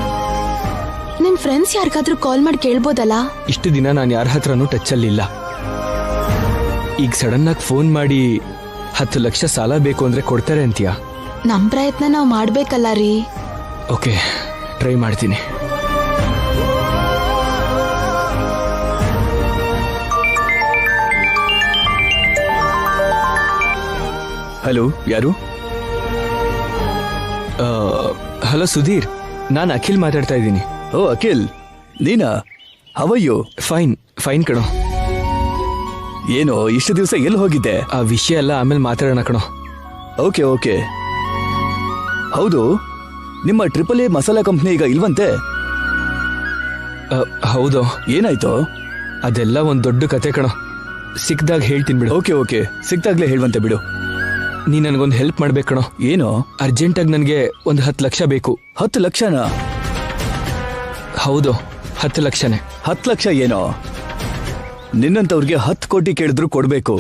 Speaker 1: ನಿಮ್ ಫ್ರೆಂಡ್ಸ್ ಯಾರಿಗಾದ್ರೂ ಕಾಲ್ ಮಾಡಿ ಕೇಳ್ಬೋದಲ್ಲ?
Speaker 2: ಇಷ್ಟು ದಿನ ನಾನು ಯಾರ ಹತ್ರನೂ ಟಚ್ಚಲ್ಲಿಲ್ಲ. ಈಗ ಸಡನ್ ಆಗಿ ಫೋನ್ ಮಾಡಿ 10 ಲಕ್ಷ ಸಾಲ ಬೇಕು ಅಂದ್ರೆ ಕೊಡ್ತಾರೆ ಅಂತೀಯಾ?
Speaker 1: ನಮ್ ಪ್ರಯತ್ನ ನಾವ್ ಮಾಡ್ಬೇಕಲ್ಲ ರೀ.
Speaker 2: ಓಕೆ, ಟ್ರೈ ಮಾಡ್ತೀನಿ.
Speaker 4: ಹಲೋ, ಯಾರು?
Speaker 2: ಹಲೋ ಸುಧೀರ್, ನಾನು ಅಖಿಲ್ ಮಾತಾಡ್ತಾ ಇದ್ದೀನಿ.
Speaker 4: ಓ ಅಖಿಲ್, ನೀನಾ? ಹವಯ್ಯು?
Speaker 2: ಫೈನ್ ಫೈನ್ ಕಣೋ.
Speaker 4: ಏನೋ ಇಷ್ಟು ದಿವಸ ಎಲ್ಲಿ ಹೋಗಿದ್ದೆ?
Speaker 2: ಆ ವಿಷಯ ಎಲ್ಲ ಆಮೇಲೆ ಮಾತಾಡೋಣ ಕಣೋ.
Speaker 4: Okay okay. ಹೌದು, ನಿಮ್ಮ AAA ಮಸಾಲಾ ಕಂಪ್ನಿ ಈಗ ಇಲ್ವಂತೆ?
Speaker 2: ಹೌದು.
Speaker 4: ಏನಾಯ್ತು?
Speaker 2: ಅದೆಲ್ಲ ಒಂದು ದೊಡ್ಡ ಕತೆ ಕಣೋ. ಸಿಕ್ದಾಗ ಹೇಳ್ತೀನಿ ಬಿಡು.
Speaker 4: ಓಕೆ ಓಕೆ, ಸಿಕ್ತಾಗ್ಲೇ ಹೇಳುವಂತೆ ಬಿಡು.
Speaker 2: ನೀ ನನಗೊಂದು ಹೆಲ್ಪ್ ಮಾಡ್ಬೇಕು ಕಣೋ.
Speaker 4: ಏನು?
Speaker 2: ಅರ್ಜೆಂಟಾಗಿ ನನಗೆ ಒಂದು 10 ಲಕ್ಷ ಬೇಕು.
Speaker 4: 10 ಲಕ್ಷನಾ?
Speaker 2: ಹೌದು, 10 ಲಕ್ಷನೇ.
Speaker 4: 10 ಲಕ್ಷ ಏನೋ? ನಿನ್ನಂತವ್ರಿಗೆ 10 ಕೋಟಿ ಕೇಳಿದ್ರು ಕೊಡ್ಬೇಕು.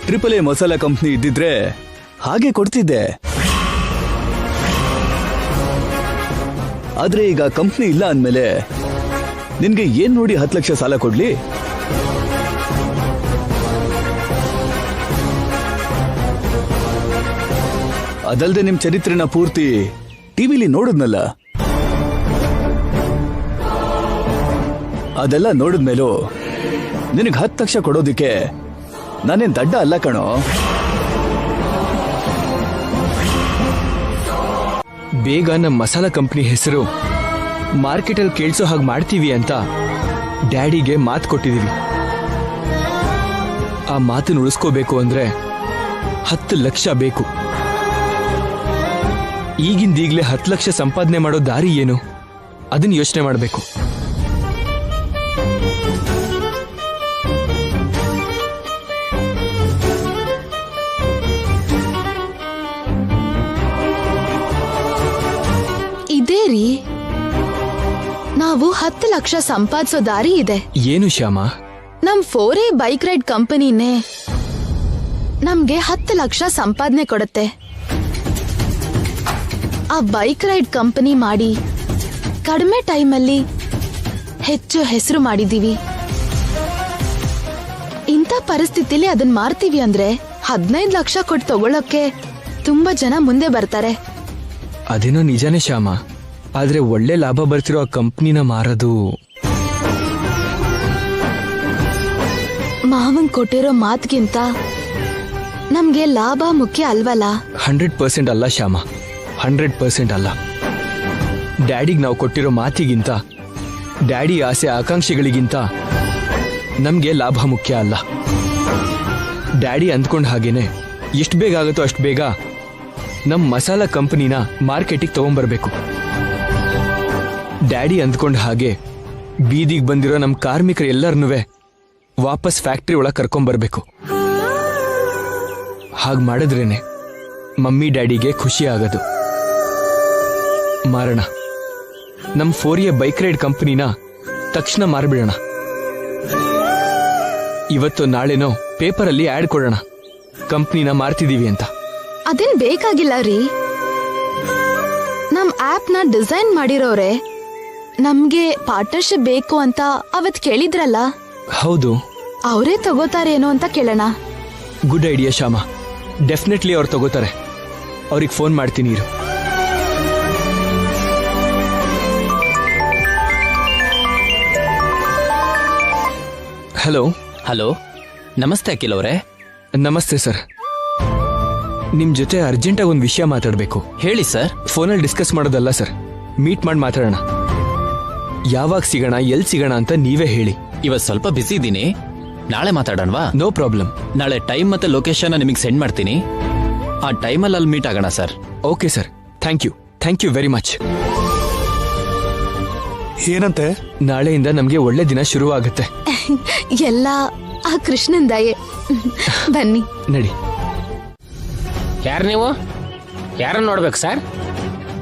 Speaker 4: AAA ಮಸಾಲಾ ಕಂಪ್ನಿ ಇದ್ದಿದ್ರೆ ಹಾಗೆ ಕೊಡ್ತಿದ್ದೆ. ಆದ್ರೆ ಈಗ ಕಂಪ್ನಿ ಇಲ್ಲ ಅಂದ್ಮೇಲೆ ನಿನ್ಗೆ ಏನ್ ನೋಡಿ 10 ಲಕ್ಷ ಸಾಲ ಕೊಡ್ಲಿ? ಅದಲ್ದೆ ನಿಮ್ ಚರಿತ್ರೆನ ಪೂರ್ತಿ ಟಿವಿಲಿ ನೋಡಿದ್ನಲ್ಲ, ಅದೆಲ್ಲ ನೋಡಿದ್ಮೇಲೂ ನಿನಗೆ 10 ಲಕ್ಷ ಕೊಡೋದಿಕ್ಕೆ ನಾನೇನ್ ದಡ್ಡ ಅಲ್ಲ ಕಣೋ.
Speaker 2: ಬೇಗ ನಮ್ಮ ಮಸಾಲಾ ಕಂಪ್ನಿ ಹೆಸರು ಮಾರ್ಕೆಟಲ್ಲಿ ಕೇಳಿಸೋ ಹಾಗೆ ಮಾಡ್ತೀವಿ ಅಂತ ಡ್ಯಾಡಿಗೆ ಮಾತು ಕೊಟ್ಟಿದ್ದೀವಿ. ಆ ಮಾತನ್ನು ಉಳಿಸ್ಕೋಬೇಕು ಅಂದ್ರೆ 10 ಲಕ್ಷ ಬೇಕು. ಈಗಿಂದೀಗ್ಲೇ 10 ಲಕ್ಷ ಸಂಪಾದನೆ ಮಾಡೋ ದಾರಿ ಏನು, ಅದನ್ನ ಯೋಚನೆ ಮಾಡಬೇಕು.
Speaker 1: ಇದೇ ರೀ ನಾವು 10 ಲಕ್ಷ ಸಂಪಾದಿಸೋ ದಾರಿ ಇದೆ.
Speaker 2: ಏನು ಶ್ಯಾಮ?
Speaker 1: ನಮ್ 4A ಬೈಕ್ ರೈಡ್ ಕಂಪನಿನೇ ನಮ್ಗೆ 10 ಲಕ್ಷ ಸಂಪಾದನೆ ಕೊಡುತ್ತೆ. ಆ ಬೈಕ್ ರೈಡ್ ಕಂಪನಿ ಮಾಡಿ ಕಡಿಮೆ ಟೈಮಲ್ಲಿ ಹೆಚ್ಚು ಹೆಸರು ಮಾಡಿದೀವಿ. ಇಂಥ ಪರಿಸ್ಥಿತಿಲಿ ಅದನ್ನ ಮಾರ್ತೀವಿ ಅಂದ್ರೆ 15 ಲಕ್ಷ ಕೊಟ್ಟು ತಗೊಳಕ್ಕೆ ತುಂಬಾ ಜನ ಮುಂದೆ ಬರ್ತಾರೆ.
Speaker 2: ಅದೇನೋ ನಿಜಾನೇ ಶ್ಯಾಮ, ಆದ್ರೆ ಒಳ್ಳೆ ಲಾಭ ಬರ್ತಿರೋ ಆ ಕಂಪ್ನಿನ ಮಾರೋದು.
Speaker 1: ಮಾವನ್ ಕೊಟ್ಟಿರೋ ಮಾತ್ಗಿಂತ ನಮ್ಗೆ ಲಾಭ ಮುಖ್ಯ ಅಲ್ವಲ್ಲ?
Speaker 2: 100% ಅಲ್ಲ ಶ್ಯಾಮ, 100% ಅಲ್ಲ. ಡ್ಯಾಡಿಗೆ ನಾವು ಕೊಟ್ಟಿರೋ ಮಾತಿಗಿಂತ, ಡ್ಯಾಡಿ ಆಸೆ ಆಕಾಂಕ್ಷೆಗಳಿಗಿಂತ ನಮ್ಗೆ ಲಾಭ ಮುಖ್ಯ ಅಲ್ಲ. ಡ್ಯಾಡಿ ಅಂದ್ಕೊಂಡ ಹಾಗೇನೆ ಎಷ್ಟು ಬೇಗ ಆಗುತ್ತೋ ಅಷ್ಟು ಬೇಗ ನಮ್ಮ ಮಸಾಲ ಕಂಪನಿನ ಮಾರ್ಕೆಟಿಗೆ ತಗೊಂಡ್ಬರ್ಬೇಕು. ಡ್ಯಾಡಿ ಅಂದ್ಕೊಂಡ ಹಾಗೆ ಬೀದಿಗೆ ಬಂದಿರೋ ನಮ್ಮ ಕಾರ್ಮಿಕರು ಎಲ್ಲರನ್ನೂ ವಾಪಸ್ ಫ್ಯಾಕ್ಟ್ರಿ ಒಳಗೆ ಕರ್ಕೊಂಡ್ಬರ್ಬೇಕು. ಹಾಗೆ ಮಾಡಿದ್ರೇನೆ ಮಮ್ಮಿ ಡ್ಯಾಡಿಗೆ ಖುಷಿ ಆಗೋದು. ಮಾರೋಣ, ನಮ್ಮ 4A ಬೈಕ್ ರೈಡ್ ಕಂಪನಿನ ತಕ್ಷಣ ಮಾರ್ಬಿಡೋಣ. ಇವತ್ತು ನಾಳೆನೋ ಪೇಪರಲ್ಲಿ ಆ್ಯಡ್ ಕೊಡೋಣ, ಕಂಪ್ನಿನ ಮಾರ್ತಿದೀವಿ ಅಂತ.
Speaker 1: ಅದೇನ್ ಬೇಕಾಗಿಲ್ಲ ರೀ. ನಮ್ ಆಪ್ ನ ಡಿಸೈನ್ ಮಾಡಿರೋರೆ ನಮ್ಗೆ ಪಾರ್ಟ್ನರ್ಶಿಪ್ ಬೇಕು ಅಂತ ಅವತ್ ಕೇಳಿದ್ರಲ್ಲ.
Speaker 2: ಹೌದು,
Speaker 1: ಅವರೇ ತಗೋತಾರೇನೋ ಅಂತ ಕೇಳೋಣ.
Speaker 2: ಗುಡ್ ಐಡಿಯಾ ಶ್ಯಾಮ, ಡೆಫಿನೆಟ್ಲಿ ಅವ್ರು ತಗೋತಾರೆ. ಅವ್ರಿಗೆ ಫೋನ್ ಮಾಡ್ತೀನಿ ಇರು. ಹಲೋ.
Speaker 10: ಹಲೋ, ನಮಸ್ತೆ ಅಖಿಲ್ ಅವರೇ.
Speaker 2: ನಮಸ್ತೆ ಸರ್. ನಿಮ್ ಜೊತೆ ಅರ್ಜೆಂಟಾಗಿ ಒಂದು ವಿಷಯ ಮಾತಾಡಬೇಕು.
Speaker 10: ಹೇಳಿ ಸರ್.
Speaker 2: ಫೋನಲ್ಲಿ ಡಿಸ್ಕಸ್ ಮಾಡೋದಲ್ಲ ಸರ್, ಮೀಟ್ ಮಾಡಿ ಮಾತಾಡೋಣ. ಯಾವಾಗ ಸಿಗೋಣ, ಎಲ್ಲಿ ಸಿಗೋಣ ಅಂತ ನೀವೇ ಹೇಳಿ.
Speaker 10: ಇವತ್ತು ಸ್ವಲ್ಪ ಬಿಸಿ ಇದ್ದೀನಿ, ನಾಳೆ ಮಾತಾಡೋಣವಾ?
Speaker 2: No problem.
Speaker 10: ನಾಳೆ ಟೈಮ್ ಮತ್ತೆ ಲೊಕೇಶನ್ ನಿಮಗೆ ಸೆಂಡ್ ಮಾಡ್ತೀನಿ. ಆ ಟೈಮಲ್ಲಿ ಅಲ್ಲಿ ಮೀಟ್ ಆಗೋಣ sir.
Speaker 2: Okay sir, thank you very much.
Speaker 9: ಏನಂತೆ?
Speaker 2: ನಾಳೆಯಿಂದ ನಮ್ಗೆ ಒಳ್ಳೆ ದಿನ ಶುರುವಾಗುತ್ತೆ.
Speaker 1: ಎಲ್ಲ ಆ ಕೃಷ್ಣನ್ ದಯೆ. ಬನ್ನಿ
Speaker 2: ನಡಿ.
Speaker 11: ಯಾರು ನೀವು? ಯಾರನ್ನ ನೋಡ್ಬೇಕು ಸರ್?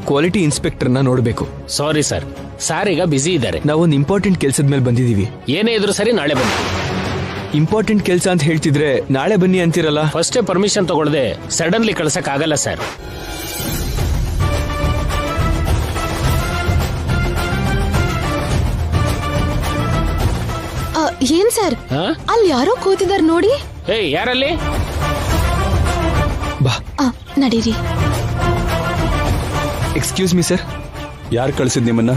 Speaker 2: ಕ್ವಾಲಿಟಿ ಇನ್ಸ್ಪೆಕ್ಟರ್ನ ನೋಡ್ಬೇಕು.
Speaker 11: ಸಾರಿ ಸರ್, ಸಾರ್ ಈಗ ಬಿಸಿ ಇದ್ದಾರೆ.
Speaker 2: ನಾವೊಂದು ಇಂಪಾರ್ಟೆಂಟ್ ಕೆಲ್ಸದ ಮೇಲೆ ಬಂದಿದೀವಿ.
Speaker 11: ಏನೇ ಇದ್ರು ಸರಿ, ನಾಳೆ ಬನ್ನಿ.
Speaker 2: ಇಂಪಾರ್ಟೆಂಟ್ ಕೆಲಸ ಅಂತ ಹೇಳ್ತಿದ್ರೆ ನಾಳೆ ಬನ್ನಿ ಅಂತಿರಲ್ಲ.
Speaker 11: ಫಸ್ಟೇ ಪರ್ಮಿಷನ್ ತಗೊಳ್ದೆ ಸಡನ್ಲಿ ಕಳ್ಸಕ್ ಆಗಲ್ಲ ಸರ್.
Speaker 1: ಏನ್ ಸರ್, ಅಲ್ಲಿ ಯಾರೋ ಕೂತಿದಾರ ನೋಡಿ.
Speaker 11: ಏಯ್, ಯಾರಲ್ಲಿ?
Speaker 2: ಬಾ,
Speaker 1: ನಡೀರಿ.
Speaker 2: Excuse me sir.
Speaker 12: ಯಾರು ಕಳಿಸಿದ್ ನಿಮ್ಮನ್ನ?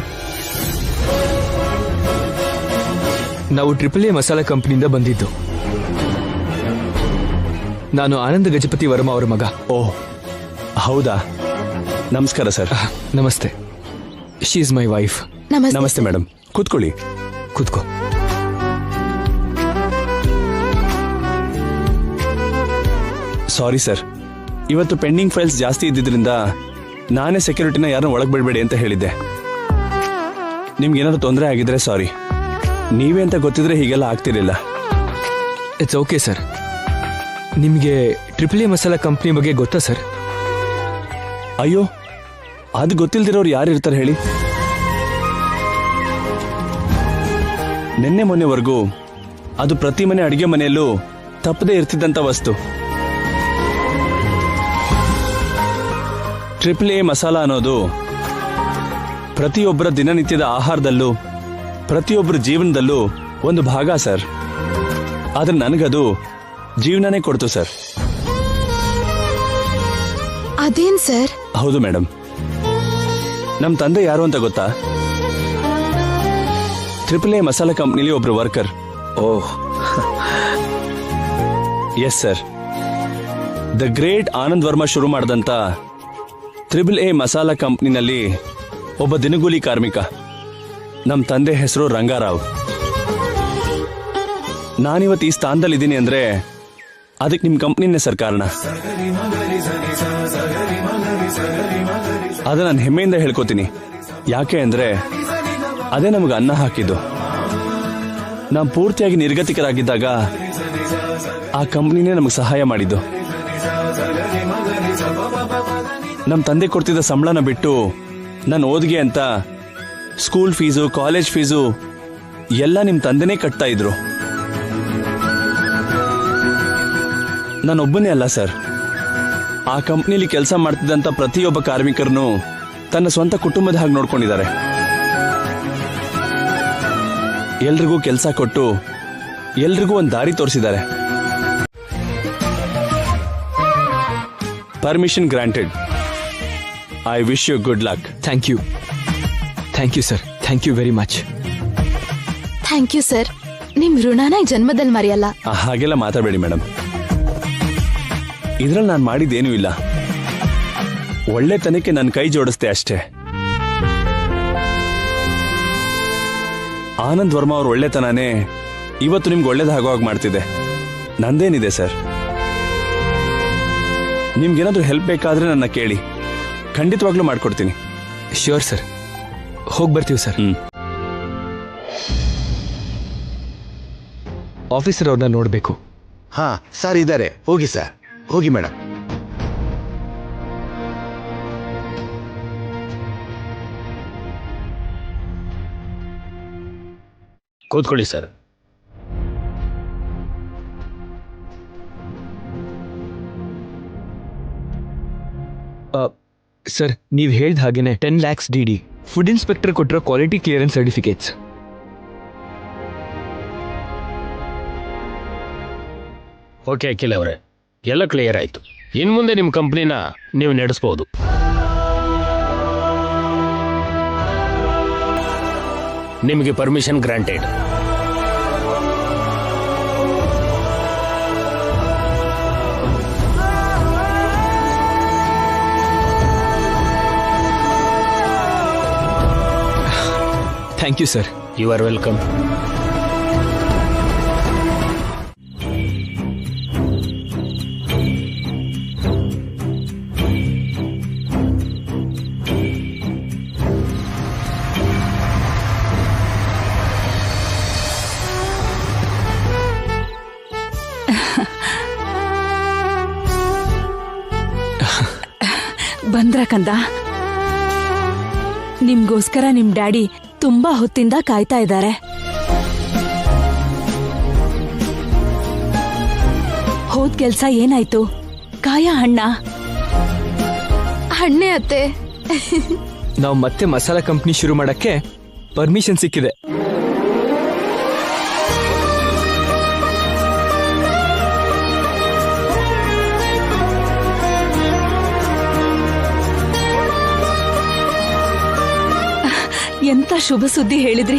Speaker 2: ನಾವು AAA ಮಸಾಲ ಕಂಪನಿಯಿಂದ ಬಂದಿದ್ದು. ನಾನು ಆನಂದ ಗಜಪತಿ ವರ್ಮಾ ಅವರ ಮಗ.
Speaker 12: ಓಹ್, ಹೌದಾ? ನಮಸ್ಕಾರ ಸರ್.
Speaker 2: ನಮಸ್ತೆ. She is my wife.
Speaker 12: ನಮಸ್ತೆ ಮೇಡಮ್, ಕೂತ್ಕೊಳ್ಳಿ.
Speaker 2: ಕೂತ್ಕೋ.
Speaker 12: ಸಾರಿ ಸರ್, ಇವತ್ತು ಪೆಂಡಿಂಗ್ ಫೈಲ್ಸ್ ಜಾಸ್ತಿ ಇದ್ದಿದ್ರಿಂದ ನಾನೇ ಸೆಕ್ಯೂರಿಟಿನ ಯಾರನ್ನ ಒಳಗೆ ಬಿಡಬೇಡಿ ಅಂತ ಹೇಳಿದ್ದೆ. ನಿಮ್ಗೇನಾದ್ರು ತೊಂದರೆ ಆಗಿದ್ರೆ ಸಾರಿ. ನೀವೇ ಅಂತ ಗೊತ್ತಿದ್ರೆ ಹೀಗೆಲ್ಲ ಆಗ್ತಿರ್ಲಿಲ್ಲ.
Speaker 2: It's okay sir. ನಿಮಗೆ AAA ಮಸಾಲ ಕಂಪ್ನಿ ಬಗ್ಗೆ ಗೊತ್ತಾ ಸರ್?
Speaker 12: ಅಯ್ಯೋ, ಅದು ಗೊತ್ತಿಲ್ದಿರೋರು ಯಾರು ಇರ್ತಾರೆ ಹೇಳಿ? ನಿನ್ನೆ ಮೊನ್ನೆವರೆಗೂ ಅದು ಪ್ರತಿ ಮನೆ ಅಡಿಗೆ ಮನೆಯಲ್ಲೂ ತಪ್ಪದೇ ಇರ್ತಿದ್ದಂಥ ವಸ್ತು. AAA ಮಸಾಲ ಅನ್ನೋದು ಪ್ರತಿಯೊಬ್ಬರ ದಿನನಿತ್ಯದ ಆಹಾರದಲ್ಲೂ ಪ್ರತಿಯೊಬ್ಬರ ಜೀವನದಲ್ಲೂ ಒಂದು ಭಾಗ ಸರ್. ಆದ್ರೆ ನನಗದು ಜೀವನನೇ ಕೊಡ್ತು ಸರ್.
Speaker 1: ಅದೇನ್ ಸರ್?
Speaker 12: ಹೌದು ಮೇಡಮ್. ನಮ್ಮ ತಂದೆ ಯಾರು ಅಂತ ಗೊತ್ತಾ? AAA ಮಸಾಲ ಕಂಪ್ನಿಲಿ ಒಬ್ರು worker.
Speaker 4: Oh,
Speaker 12: yes sir. The great Anand Varma ಶುರು ಮಾಡಿದಂತ AAA ಮಸಾಲ ಕಂಪ್ನಿನಲ್ಲಿ ಒಬ್ಬ ದಿನಗೂಲಿ ಕಾರ್ಮಿಕ. ನಮ್ಮ ತಂದೆ ಹೆಸರು ರಂಗಾರಾವ್. ನಾನಿವತ್ತು ಈ ಸ್ಥಾನದಲ್ಲಿದ್ದೀನಿ ಅಂದ್ರೆ ಅದಕ್ಕೆ ನಿಮ್ಮ ಕಂಪ್ನಿನೇ ಸರ್ ಕಾರಣ. ಅದ ನಾನು ಹೆಮ್ಮೆಯಿಂದ ಹೇಳ್ಕೊತೀನಿ. ಯಾಕೆ ಅಂದ್ರೆ ಅದೇ ನಮಗೆ ಅನ್ನ ಹಾಕಿದ್ದು. ನಾವು ಪೂರ್ತಿಯಾಗಿ ನಿರ್ಗತಿಕರಾಗಿದ್ದಾಗ ಆ ಕಂಪ್ನಿನೇ ನಮಗೆ ಸಹಾಯ ಮಾಡಿದ್ದು. ನಮ್ಮ ತಂದೆ ಕೊಡ್ತಿದ್ದ ಸಂಬಳನ ಬಿಟ್ಟು ನಾನು ಓದಿಗೆ ಅಂತ ಸ್ಕೂಲ್ ಫೀಸು ಕಾಲೇಜ್ ಫೀಸು ಎಲ್ಲ ನಿಮ್ಮ ತಂದೆನೇ ಕಟ್ತಾ ಇದ್ರು. ನಾನೊಬ್ಬನೇ ಅಲ್ಲ ಸರ್, ಆ ಕಂಪ್ನಿಲಿ ಕೆಲಸ ಮಾಡ್ತಿದ್ದಂಥ ಪ್ರತಿಯೊಬ್ಬ ಕಾರ್ಮಿಕರನ್ನು ತನ್ನ ಸ್ವಂತ ಕುಟುಂಬದ ಹಾಗೆ ನೋಡ್ಕೊಂಡಿದ್ದಾರೆ. ಎಲ್ರಿಗೂ ಕೆಲಸ ಕೊಟ್ಟು ಎಲ್ರಿಗೂ ಒಂದು ದಾರಿ ತೋರಿಸಿದ್ದಾರೆ. Permission granted. I wish you good luck.
Speaker 2: Thank you sir, thank you very much.
Speaker 1: Thank you sir. ನಿಮ್ ಋಣನ ಈ ಜನ್ಮದಲ್ಲಿ ಮರೆಯಲ್ಲ.
Speaker 12: ಹಾಗೆಲ್ಲ ಮಾತಾಡಬೇಡಿ ಮೇಡಮ್. ಇದ್ರಲ್ಲಿ ನಾನು ಮಾಡಿದ್ದೇನೂ ಇಲ್ಲ, ಒಳ್ಳೆತನಕ್ಕೆ ನನ್ನ ಕೈ ಜೋಡಿಸ್ದೆ ಅಷ್ಟೇ. ಆನಂದ್ ವರ್ಮಾ ಅವ್ರ ಒಳ್ಳೆತನನೇ ಇವತ್ತು ನಿಮ್ಗೆ ಒಳ್ಳೇದಾಗೋ ಹಾಗೆ ಮಾಡ್ತಿದೆ. ನಂದೇನಿದೆ ಸರ್, ನಿಮ್ಗೇನಾದ್ರೂ ಹೆಲ್ಪ್ ಬೇಕಾದ್ರೆ ನನ್ನ ಕೇಳಿ, ಖಂಡಿತವಾಗ್ಲೂ ಮಾಡ್ಕೊಡ್ತೀನಿ.
Speaker 2: ಶ್ಯೂರ್ ಸರ್, ಹೋಗಿ ಬರ್ತೀವಿ ಸರ್. ಆಫೀಸರ್ ಅವ್ರನ್ನ ನೋಡಬೇಕು.
Speaker 13: ಹಾ ಸರ್ ಇದ್ದಾರೆ, ಹೋಗಿ ಸರ್, ಹೋಗಿ ಮೇಡಮ್.
Speaker 11: ಕೂತ್ಕೊಳ್ಳಿ ಸರ್.
Speaker 2: ಸರ್, ನೀವು ಹೇಳ್ದ ಹಾಗೇನೆ 10 lakhs DD, ಫುಡ್ ಇನ್ಸ್ಪೆಕ್ಟರ್ ಕೊಟ್ಟಿರೋ quality clearance certificates.
Speaker 11: Okay Akhil ಅವರೇ, ಎಲ್ಲ ಕ್ಲಿಯರ್ ಆಯ್ತು. ಇನ್ನು ಮುಂದೆ ನಿಮ್ಮ ಕಂಪ್ನಿನ ನೀವು ನಡೆಸ್ಬೋದು. ನಿಮಗೆ permission granted.
Speaker 2: Thank you sir.
Speaker 11: You are welcome.
Speaker 6: ಬಂದ್ರ ಕಂದ, ನಿಮ್ಗೋಸ್ಕರ ನಿಮ್ ಡ್ಯಾಡಿ ತುಂಬಾ ಹೊತ್ತಿಂದ ಕಾಯ್ತಾ ಇದ್ದಾರೆ. ಹೋದ್ ಕೆಲ್ಸ ಏನಾಯ್ತು? ಕಾಯ ಹಣ್ಣ?
Speaker 1: ಹಣ್ಣೆ ಅತ್ತೆ.
Speaker 2: ನಾವು ಮತ್ತೆ ಮಸಾಲಾ ಕಂಪ್ನಿ ಶುರು ಮಾಡಕ್ಕೆ ಪರ್ಮಿಷನ್ ಸಿಕ್ಕಿದೆ.
Speaker 6: ಎಂತ ಶುಭ ಸುದ್ದಿ ಹೇಳಿದ್ರಿ.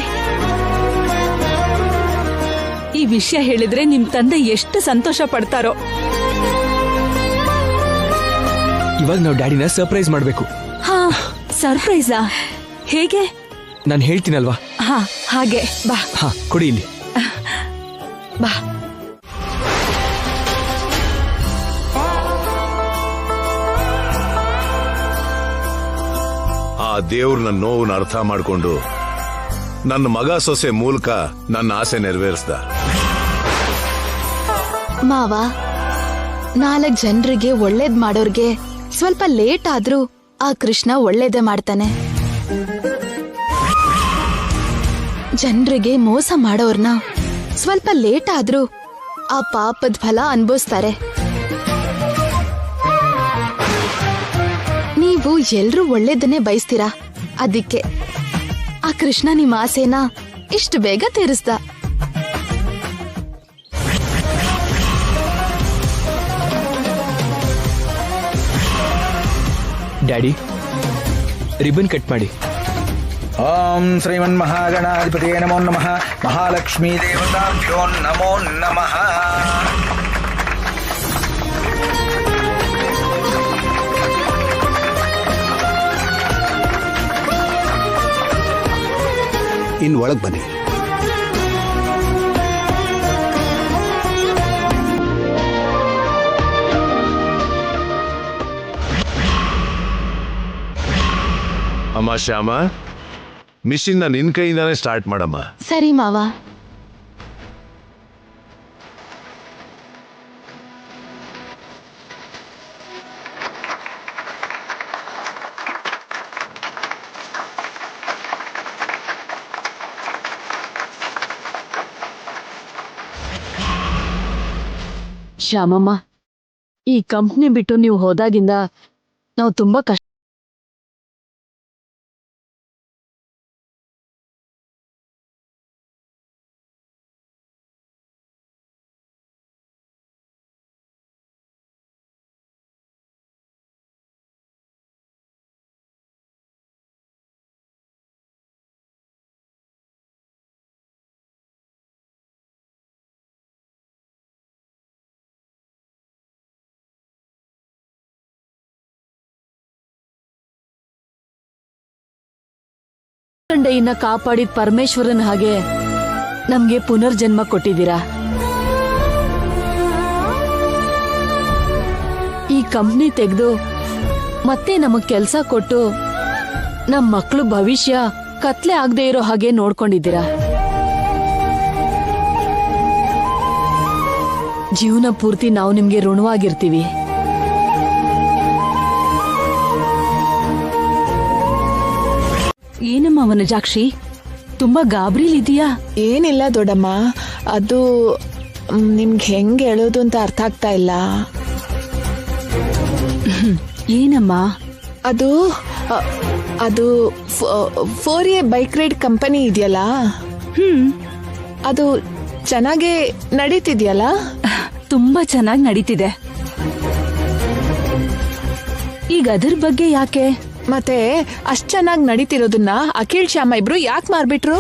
Speaker 6: ಈ ವಿಷಯ ಹೇಳಿದ್ರೆ ನಿಮ್ ತಂದೆ ಎಷ್ಟು ಸಂತೋಷ ಪಡ್ತಾರೋ.
Speaker 2: ಇವಾಗ ನಾವು ಡ್ಯಾಡಿನ ಸರ್ಪ್ರೈಸ್ ಮಾಡಬೇಕು.
Speaker 6: ಹಾ, ಸರ್ಪ್ರೈಸಾ? ಹೇಗೆ?
Speaker 2: ನಾನು ಹೇಳ್ತೀನಲ್ವಾ.
Speaker 6: ಹಾ, ಹಾಗೆ ಬಾ.
Speaker 2: ಹಾ, ಕೊಡಿ ಇಲ್ಲಿ.
Speaker 6: ಬಾ.
Speaker 7: ಆ ದೇವ್ರು ನನ್ನ ನೋವನ್ನ ಅರ್ಥ ಮಾಡ್ಕೊಂಡು ನನ್ನ ಮಗ ಸೊಸೆ ಮೂಲಕ ನನ್ನ ಆಸೆ ನೆರವೇರಿಸ್ದ.
Speaker 1: ಮಾವ, 4 ಜನರಿಗೆ ಒಳ್ಳೇದ್ ಮಾಡೋರ್ಗೆ ಸ್ವಲ್ಪ ಲೇಟ್ ಆದ್ರೂ ಆ ಕೃಷ್ಣ ಒಳ್ಳೇದೇ ಮಾಡ್ತಾನೆ. ಜನರಿಗೆ ಮೋಸ ಮಾಡೋರ್ನ ಸ್ವಲ್ಪ ಲೇಟ್ ಆದ್ರೂ ಆ ಪಾಪದ ಫಲ ಅನ್ಭವಿಸ್ತಾರೆ. ನೀವು ಎಲ್ರೂ ಒಳ್ಳೇದನ್ನೇ ಬಯಸ್ತೀರಾ, ಅದಕ್ಕೆ ಆ ಕೃಷ್ಣ ನಿಮ್ಮ ಆಸೆನ ಇಷ್ಟು ಬೇಗ ತೀರಿಸ್ದ.
Speaker 2: ಡ್ಯಾಡಿ, ರಿಬನ್ ಕಟ್ ಮಾಡಿ.
Speaker 8: ಓಂ ಶ್ರೀಮನ್ ಮಹಾಗಣಾಧಿಪತಿಯೇ ನಮೋ ನಮಃ. ಮಹಾಲಕ್ಷ್ಮೀ ದೇವತಾಭ್ಯೋ ನಮೋ ನಮಃ.
Speaker 13: ಇನ್ ಒಳಗ್ ಬನ್ನಿ.
Speaker 7: ಅಮ್ಮ ಶ್ಯಾಮ, ಮಿಷಿನ್ನ ನಿನ್ ಕೈಯಿಂದಾನೇ ಸ್ಟಾರ್ಟ್ ಮಾಡಮ್ಮ.
Speaker 1: ಸರಿ ಮಾವ.
Speaker 6: ಶ್ಯಾಮಮ್ಮ, ಈ ಕಂಪ್ನಿ ಬಿಟ್ಟು ನೀವು ಹೋದಾಗಿಂದ ನಾವು ತುಂಬಾ ಕಷ್ಟ. ಗಂಡೆಯನ್ನ ಕಾಪಾಡಿದ ಪರಮೇಶ್ವರನ್ ಹಾಗೆ ನಮ್ಗೆ ಪುನರ್ಜನ್ಮ ಕೊಟ್ಟಿದ್ದೀರಾ. ಈ ಕಂಪ್ನಿ ತೆಗೆದು ಮತ್ತೆ ನಮಗ್ ಕೆಲ್ಸ ಕೊಟ್ಟು ನಮ್ ಮಕ್ಳು ಭವಿಷ್ಯ ಕತ್ಲೆ ಆಗದೆ ಇರೋ ಹಾಗೆ ನೋಡ್ಕೊಂಡಿದ್ದೀರಾ. ಜೀವನ ಪೂರ್ತಿ ನಾವು ನಿಮ್ಗೆ ಋಣವಾಗಿರ್ತೀವಿ. ಏನಮ್ಮ ವನಜಾಕ್ಷಿ, ತುಂಬಾ ಗಾಬರಿಲಿದೀಯಾ?
Speaker 5: ಏನಿಲ್ಲ ದೊಡ್ಡಮ್ಮ, ಅದು ನಿಮ್ಗೆ ಹೆಂಗ್ ಹೇಳೋದು ಅಂತ ಅರ್ಥ ಆಗ್ತಾ ಇಲ್ಲ.
Speaker 6: ಏನಮ್ಮ?
Speaker 5: ಅದು ಅದು 4A ಬೈಕ್ ರೈಡ್ ಕಂಪನಿ ಇದೆಯಲ್ಲ, ಅದು ಚೆನ್ನಾಗಿ ನಡೀತಿದ್ಯಲ್ಲ?
Speaker 6: ತುಂಬಾ ಚೆನ್ನಾಗಿ ನಡೀತಿದೆ. ಈಗ ಅದ್ರ ಬಗ್ಗೆ ಯಾಕೆ?
Speaker 5: ಮತ್ತೆ ಅಷ್ಟ್ ಚೆನ್ನಾಗಿ ನಡೀತಿರೋದನ್ನ ಅಖಿಲ್ ಶ್ಯಾಮ ಇಬ್ರು ಯಾಕೆ ಮಾರ್ಬಿಟ್ರು?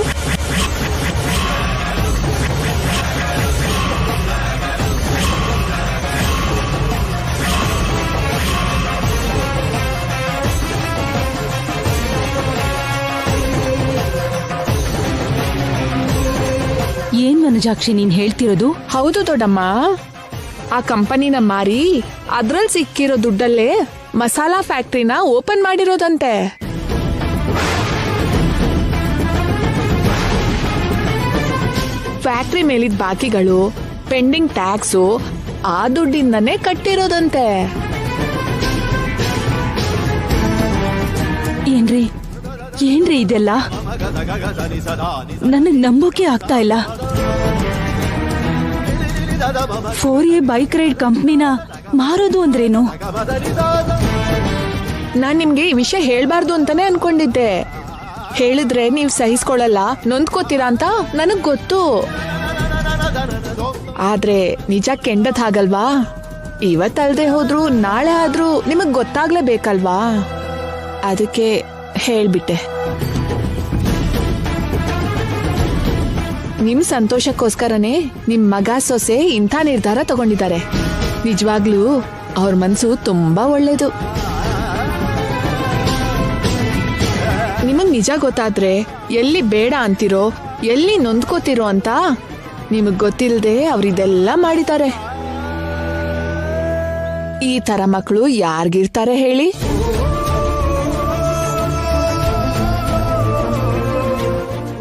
Speaker 6: ಏನ್ ವನಜಾಕ್ಷಿ ನೀನ್ ಹೇಳ್ತಿರೋದು?
Speaker 5: ಹೌದು ದೊಡ್ಡಮ್ಮ, ಆ ಕಂಪನಿನ ಮಾರಿ ಅದ್ರಲ್ಲಿ ಸಿಕ್ಕಿರೋ ದುಡ್ಡಲ್ಲೇ ಮಸಾಲಾ ಫ್ಯಾಕ್ಟ್ರಿನ ಓಪನ್ ಮಾಡಿರೋದಂತೆ. ಫ್ಯಾಕ್ಟ್ರಿ ಮೇಲಿದ್ ಬಾಕಿಗಳು, ಪೆಂಡಿಂಗ್ ಟ್ಯಾಕ್ಸು ಆ ದುಡ್ಡಿಂದನೇ ಕಟ್ಟಿರೋದಂತೆ.
Speaker 6: ಏನ್ರಿ ಏನ್ರಿ ಇದೆಲ್ಲ? ನನಗ್ ನಂಬೋಕೆ ಆಗ್ತಾ ಇಲ್ಲ. 4A ಬೈಕ್ ರೈಡ್ ಕಂಪ್ನಿನ ಮಾರೋದು ಅಂದ್ರೇನು?
Speaker 5: ನಾನ್ ನಿಮ್ಗೆ ಈ ವಿಷಯ ಹೇಳ್ಬಾರ್ದು ಅಂತಾನೆ ಅನ್ಕೊಂಡಿದ್ದೆ. ಹೇಳಿದ್ರೆ ನೀವ್ ಸಹಿಸ್ಕೊಳ್ಳಲ್ಲ, ನೊಂದ್ಕೋತೀರಾ ಅಂತ ನನಗ್ ಗೊತ್ತು. ಆದ್ರೆ ನಿಜ ಕೆಂಡದ್ ಹಾಗಲ್ವಾ? ಇವತ್ತಲ್ದೆ ಹೋದ್ರು ನಾಳೆ ಆದ್ರೂ ನಿಮಗ್ ಗೊತ್ತಾಗ್ಲೇಬೇಕಲ್ವಾ? ಅದಕ್ಕೆ ಹೇಳ್ಬಿಟ್ಟೆ. ನಿಮ್ ಸಂತೋಷಕ್ಕೋಸ್ಕರನೇ ನಿಮ್ ಮಗ ಸೊಸೆ ಇಂಥ ನಿರ್ಧಾರ ತಗೊಂಡಿದ್ದಾರೆ. ನಿಜವಾಗ್ಲೂ ಅವ್ರ ಮನ್ಸು ತುಂಬಾ ಒಳ್ಳೇದು. ನಿಮಗ್ ನಿಜ ಗೊತ್ತಾದ್ರೆ ಎಲ್ಲಿ ಬೇಡ ಅಂತಿರೋ, ಎಲ್ಲಿ ನೊಂದ್ಕೋತಿರೋ ಅಂತ ನಿಮಗ್ ಗೊತ್ತಿಲ್ಲದೆ ಅವ್ರಿದೆಲ್ಲ ಮಾಡಿದ್ದಾರೆ. ಈ ತರ ಮಕ್ಕಳು ಯಾರಿಗಿರ್ತಾರೆ ಹೇಳಿ?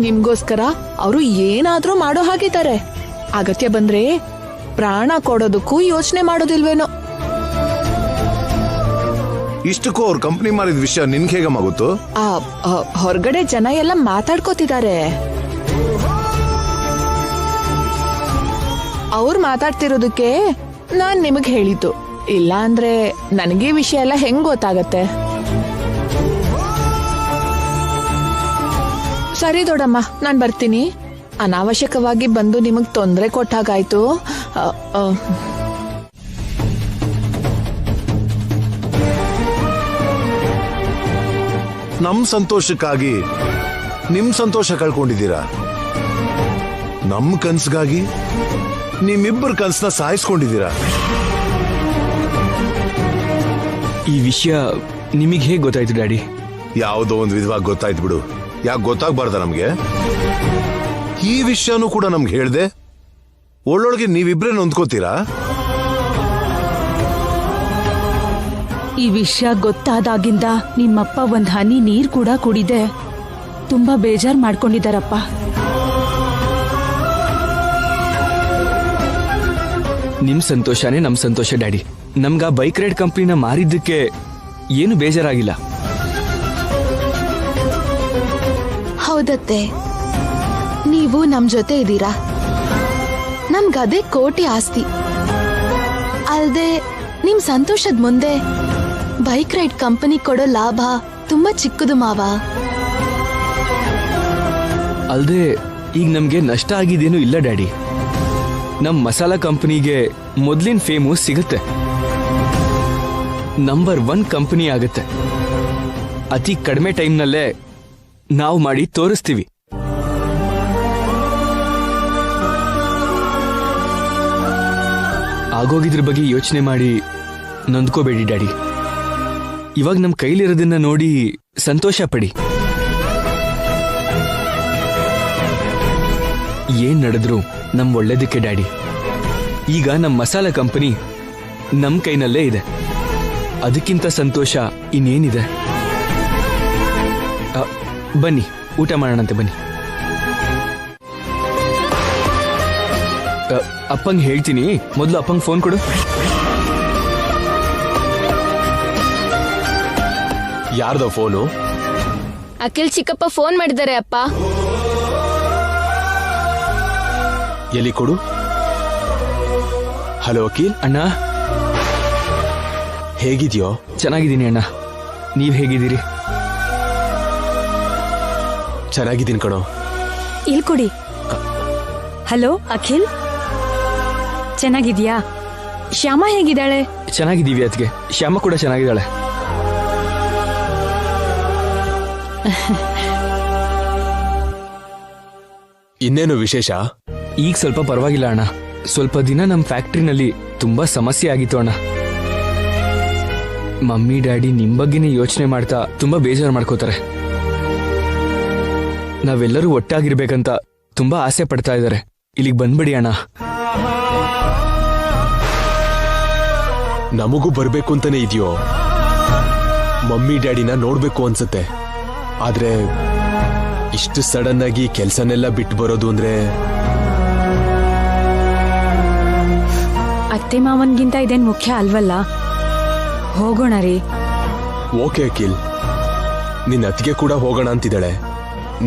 Speaker 5: ನಿಮ್ಗೋಸ್ಕರ ಅವರು ಏನಾದ್ರೂ ಮಾಡೋ ಹಾಗಿದ್ದಾರೆ. ಅಗತ್ಯ ಬಂದ್ರೆ ಪ್ರಾಣ ಕೊಡೋದಕ್ಕೂ ಯೋಚನೆ ಮಾಡೋದಿಲ್ವೇನೋ.
Speaker 7: ಇಷ್ಟಕ್ಕೂ ಅವ್ರ ಕಂಪ್ನಿ ಮಾರಿದ ವಿಷಯ ನಿನ್ಗೆ ಹೇಗಮ್ಮ ಗೊತ್ತು?
Speaker 5: ಹೊರಗಡೆ ಜನ ಎಲ್ಲ ಮಾತಾಡ್ಕೋತಿದ್ದಾರೆ. ಅವ್ರು ಮಾತಾಡ್ತಿರೋದಕ್ಕೆ ನಾನ್ ನಿಮಗ್ ಹೇಳಿದ್ದು. ಇಲ್ಲ ಅಂದ್ರೆ ನನಗೆ ವಿಷಯ ಎಲ್ಲ ಹೆಂಗ್ ಗೊತ್ತಾಗತ್ತೆ? ಸರಿ ದೊಡ್ಡಮ್ಮ, ನಾನ್ ಬರ್ತೀನಿ. ಅನಾವಶ್ಯಕವಾಗಿ ಬಂದು ನಿಮಗ್ ತೊಂದರೆ ಕೊಟ್ಟಾಗಾಯ್ತು.
Speaker 7: ನಮ್ ಸಂತೋಷಕ್ಕಾಗಿ ನಿಮ್ ಸಂತೋಷ ಕಳ್ಕೊಂಡಿದ್ದೀರಾ. ನಮ್ ಕನ್ಸ್ಗಾಗಿ ನಿಮ್ಮಿಬ್ಬರ ಕನ್ಸನ್ನ ಸಾಯಿಸ್ಕೊಂಡಿದ್ದೀರಾ.
Speaker 2: ಈ ವಿಷಯ ನಿಮಗೆ ಹೇಗೆ ಗೊತ್ತಾಯ್ತು ಡ್ಯಾಡಿ?
Speaker 7: ಯಾವುದೋ ಒಂದು ವಿಧವಾಗಿ ಗೊತ್ತಾಯ್ತು ಬಿಡು. ಯಾಕೆ ಗೊತ್ತಾಗ್ಬಾರ್ದ ನಮ್ಗೆ? ಈ ವಿಷಯನೂ ಕೂಡ ನಮ್ಗೆ ಹೇಳ್ದೆ ಒಳ್ಳೊಳಗೆ ನೀವಿಬ್ರೇ ನೊಂದ್ಕೋತೀರಾ?
Speaker 6: ಈ ವಿಷಯ ಗೊತ್ತಾದಾಗಿಂದ ನಿಮ್ಮಪ್ಪ ಒಂದ್ ಹನಿ ನೀರ್ ಕೂಡ ಕುಡಿದೆ ತುಂಬಾ ಬೇಜಾರ್ ಮಾಡ್ಕೊಂಡಿದಾರಪ್ಪ.
Speaker 2: ನಿಮ್ ಸಂತೋಷನೇ ನಮ್ ಸಂತೋಷ ಡ್ಯಾಡಿ. ನಮ್ಗ ಬೈಕ್ ರೈಡ್ ಕಂಪ್ನಿನ ಮಾರಿದ್ದಕ್ಕೆ ಏನು ಬೇಜಾರಾಗಿಲ್ಲ.
Speaker 1: ಹೌದತ್ತೆ, ನೀವು ನಮ್ ಜೊತೆ ಇದ್ದೀರಾ. ನಮ್ಗದೇ ಕೋಟಿ ಆಸ್ತಿ. ಅಲ್ದೆ ನಿಮ್ ಸಂತೋಷದ ಮುಂದೆ ಬೈಕ್ ರೈಡ್ ಕಂಪನಿ ಕೊಡೋ ಲಾಭ ತುಂಬಾ ಚಿಕ್ಕದು ಮಾವ.
Speaker 2: ಅಲ್ದೆ ಈಗ ನಮ್ಗೆ ನಷ್ಟ ಆಗಿದ್ದೇನು ಇಲ್ಲ ಡ್ಯಾಡಿ. ನಮ್ ಮಸಾಲಾ ಕಂಪನಿಗೆ ಮೊದ್ಲಿನ ಫೇಮು ಸಿಗುತ್ತೆ. ನಂಬರ್ 1 ಕಂಪನಿ ಆಗುತ್ತೆ. ಅತಿ ಕಡಿಮೆ ಟೈಮ್ನಲ್ಲೇ ನಾವು ಮಾಡಿ ತೋರಿಸ್ತೀವಿ. ಆಗೋಗಿದ್ರ ಬಗ್ಗೆ ಯೋಚನೆ ಮಾಡಿ ನೊಂದ್ಕೋಬೇಡಿ ಡ್ಯಾಡಿ. ಇವಾಗ ನಮ್ ಕೈಲಿರೋದನ್ನ ನೋಡಿ ಸಂತೋಷ ಪಡಿ. ಏನ್ ನಡೆದ್ರು ನಮ್ ಒಳ್ಳೇದಕ್ಕೆ ಡ್ಯಾಡಿ. ಈಗ ನಮ್ ಮಸಾಲಾ ಕಂಪನಿ ನಮ್ ಕೈನಲ್ಲೇ ಇದೆ. ಅದಕ್ಕಿಂತ ಸಂತೋಷ ಇನ್ನೇನಿದೆ? ಬನ್ನಿ ಊಟ ಮಾಡೋಣಂತೆ ಬನ್ನಿ. ಅಪ್ಪಂಗೆ ಹೇಳ್ತೀನಿ, ಮೊದಲು ಅಪ್ಪಂಗೆ ಫೋನ್ ಕೊಡು.
Speaker 12: ಯಾರ್ದೋ ಫೋನು?
Speaker 1: ಅಖಿಲ್ ಚಿಕ್ಕಪ್ಪ ಫೋನ್ ಮಾಡಿದ್ದಾರೆ ಅಪ್ಪ.
Speaker 12: ಎಲ್ಲಿ ಕೊಡು. ಹಲೋ ಅಖಿಲ್.
Speaker 2: ಅಣ್ಣ
Speaker 12: ಹೇಗಿದ್ಯೋ?
Speaker 2: ಚೆನ್ನಾಗಿದ್ದೀನಿ ಅಣ್ಣ, ನೀವ್ ಹೇಗಿದ್ದೀರಿ?
Speaker 12: ಚೆನ್ನಾಗಿದ್ದೀನಿ ಕಣೋ.
Speaker 6: ಇಲ್ ಕೊಡಿ. ಹಲೋ ಅಖಿಲ್, ಚೆನ್ನಾಗಿದ್ಯಾ? ಶ್ಯಾಮ ಹೇಗಿದ್ದಾಳೆ?
Speaker 2: ಚೆನ್ನಾಗಿದ್ದೀವಿ ಅದ್ಗೆ. ಶ್ಯಾಮ ಕೂಡ ಚೆನ್ನಾಗಿದ್ದಾಳೆ.
Speaker 12: ಇನ್ನೇನು ವಿಶೇಷ?
Speaker 2: ಈಗ ಸ್ವಲ್ಪ ಪರವಾಗಿಲ್ಲ ಅಣ್ಣ. ಸ್ವಲ್ಪ ದಿನ ನಮ್ಮ ಫ್ಯಾಕ್ಟ್ರಿನಲ್ಲಿ ತುಂಬಾ ಸಮಸ್ಯೆ ಆಗಿತ್ತು ಅಣ್ಣ. ಮಮ್ಮಿ ಡ್ಯಾಡಿ ನಿಮ್ ಬಗ್ಗೆನೇ ಯೋಚನೆ ಮಾಡ್ತಾ ತುಂಬಾ ಬೇಜಾರು ಮಾಡ್ಕೋತಾರೆ. ನಾವೆಲ್ಲರೂ ಒಟ್ಟಾಗಿರ್ಬೇಕಂತ ತುಂಬಾ ಆಸೆ ಪಡ್ತಾ ಇದ್ದಾರೆ. ಇಲ್ಲಿಗೆ ಬಂದ್ಬಿಡಿ ಅಣ್ಣ.
Speaker 12: ನಮಗೂ ಬರ್ಬೇಕು ಅಂತಾನೆ ಇದೆಯೋ. ಮಮ್ಮಿ ಡ್ಯಾಡಿನ ನೋಡ್ಬೇಕು ಅನ್ಸುತ್ತೆ. ಆದ್ರೆ ಇಷ್ಟು ಸಡನ್ ಆಗಿ ಕೆಲ್ಸನೆಲ್ಲ ಬಿಟ್ಟು ಬರೋದು ಅಂದ್ರೆ
Speaker 6: ಅತ್ತೆ ಮಾವನ್ಗಿಂತ ಇದೇನ್ ಮುಖ್ಯ ಅಲ್ವಲ್ಲ. ಹೋಗೋಣ ರೀ.
Speaker 12: ಓಕೆ ಅಖಿಲ್, ನಿನ್ನ ಅತ್ತಿಗೆ ಕೂಡ ಹೋಗೋಣ ಅಂತಿದ್ದಾಳೆ.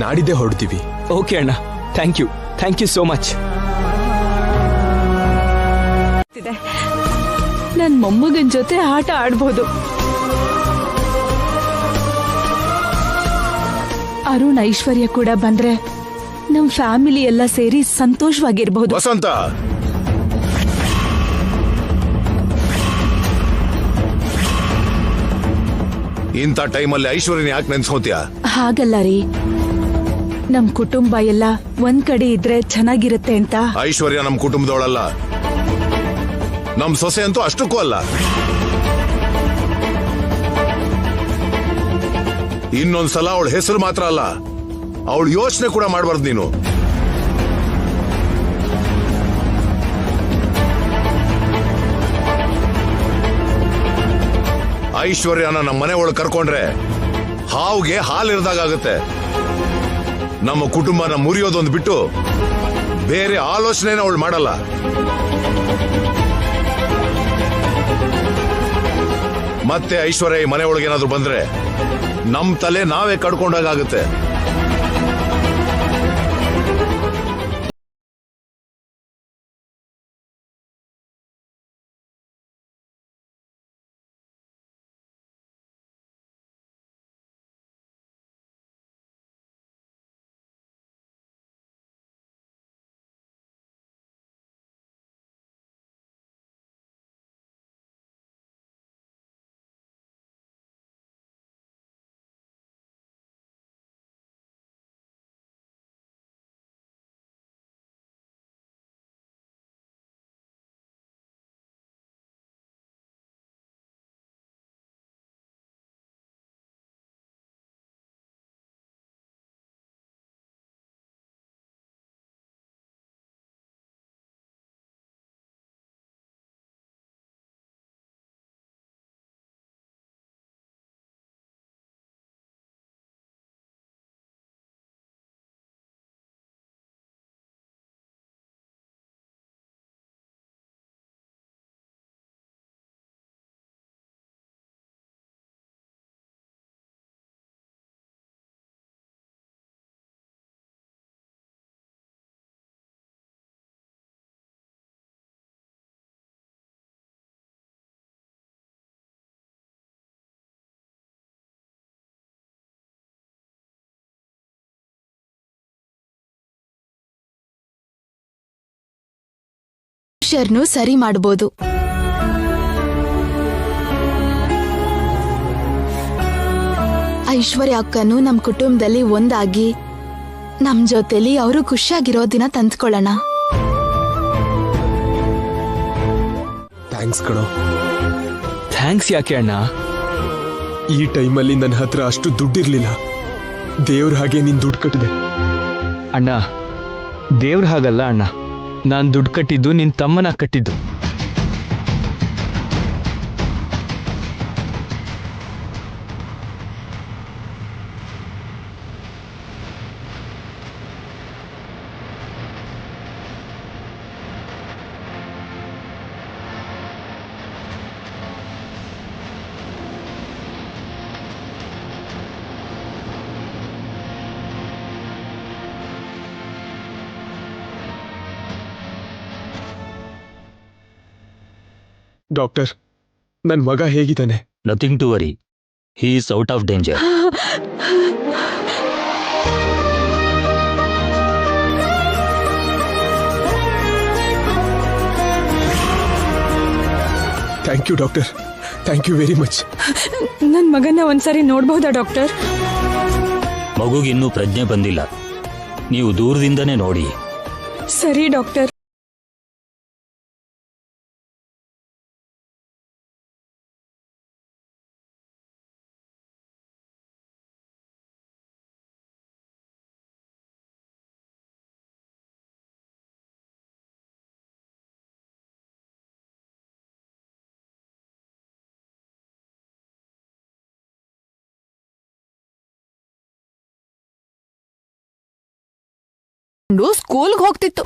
Speaker 12: ನಾಡಿದ್ದೇ ಹೊರಡ್ತೀವಿ.
Speaker 2: ಓಕೆ ಅಣ್ಣ, ಥ್ಯಾಂಕ್ ಯು ಸೋ ಮಚ್.
Speaker 6: ನನ್ ಮೊಮ್ಮಗನ್ ಜೊತೆ ಆಟ ಆಡ್ಬೋದು. ಅರುಣ್ ಐಶ್ವರ್ಯ ಕೂಡ ಬಂದ್ರೆ ನಮ್ ಫ್ಯಾಮಿಲಿ ಎಲ್ಲ ಸೇರಿ ಸಂತೋಷವಾಗಿರ್ಬಹುದು.
Speaker 7: ವಸಂತ, ಇಂಥ ಟೈಮಲ್ಲಿ ಐಶ್ವರ್ಯನ ಯಾಕೆ ನೆನ್ಸ್ಕೋತೀಯ?
Speaker 6: ಹಾಗಲ್ಲ ರೀ, ನಮ್ ಕುಟುಂಬ ಎಲ್ಲ ಒಂದ್ ಕಡೆ ಇದ್ರೆ ಚೆನ್ನಾಗಿರುತ್ತೆ ಅಂತ.
Speaker 7: ಐಶ್ವರ್ಯ ನಮ್ ಕುಟುಂಬದವಳಲ್ಲ, ನಮ್ ಸೊಸೆ ಅಂತೂ ಅಷ್ಟಕ್ಕೂ ಅಲ್ಲ. ಇನ್ನೊಂದ್ಸಲ ಅವಳ ಹೆಸರು ಮಾತ್ರ ಅಲ್ಲ, ಅವಳ ಯೋಚನೆ ಕೂಡ ಮಾಡಬಾರ್ದು ನೀನು. ಐಶ್ವರ್ಯನ ನಮ್ಮ ಮನೆ ಒಳಗೆ ಕರ್ಕೊಂಡ್ರೆ ಹಾವುಗೆ ಹಾಲಿರ್ದಾಗುತ್ತೆ. ನಮ್ಮ ಕುಟುಂಬನ ಮುರಿಯೋದೊಂದು ಬಿಟ್ಟು ಬೇರೆ ಆಲೋಚನೆನ ಅವಳು ಮಾಡಲ್ಲ. ಮತ್ತೆ ಐಶ್ವರ್ಯ ಮನೆ ಒಳಗೆ ಏನಾದ್ರು ಬಂದ್ರೆ ನಮ್ ತಲೆ ನಾವೇ ಕಡ್ಕೊಂಡಾಗುತ್ತೆ.
Speaker 1: ಮನುಷ್ಯರ್ನು ಸರಿ ಮಾಡ್ಬೋದು. ಐಶ್ವರ್ಯ ಅಕ್ಕನು ನಮ್ ಕುಟುಂಬದಲ್ಲಿ ಒಂದಾಗಿ ನಮ್ ಜೊತೆಲಿ ಅವರು ಖುಷಿಯಾಗಿರೋ ದಿನ ತಂದ್ಕೊಳ್ಳೋಣ.
Speaker 14: ಥ್ಯಾಂಕ್ಸ್ ಕಣೋ.
Speaker 2: ಥ್ಯಾಂಕ್ಸ್ ಯಾಕೆ ಅಣ್ಣ?
Speaker 14: ಈ ಟೈಮಲ್ಲಿ ನನ್ನ ಹತ್ರ ಅಷ್ಟು ದುಡ್ಡಿರ್ಲಿಲ್ಲ. ದೇವ್ರ ಹಾಗೆ ನೀನ್ ದುಡ್ಡು ಕಟ್ಟಿದೆ.
Speaker 2: ಅಣ್ಣ, ದೇವ್ರ ಹಾಗಲ್ಲ ಅಣ್ಣ, ನಾನು ದುಡ್ಡು ಕಟ್ಟಿದ್ದು ನಿನ್ ತಮ್ಮನ ಕಟ್ಟಿದ್ದು.
Speaker 14: ಡಾಕ್ಟರ್, ನನ್ ಮಗ ಹೇಗಿದ್ದಾನೆ?
Speaker 15: Nothing to worry, he is out of danger.
Speaker 14: Thank you doctor, thank you very much.
Speaker 3: ನನ್ ಮಗನ ಒಂದ್ಸರಿ ನೋಡ್ಬಹುದಾ ಡಾಕ್ಟರ್?
Speaker 15: ಮಗುಗಿನ್ನೂ ಪ್ರಜ್ಞೆ ಬಂದಿಲ್ಲ, ನೀವು ದೂರದಿಂದನೇ ನೋಡಿ.
Speaker 3: ಸರಿ ಡಾಕ್ಟರ್.
Speaker 5: ಸ್ಕೂಲ್ಗೆ ಹೋಗ್ತಿತ್ತು.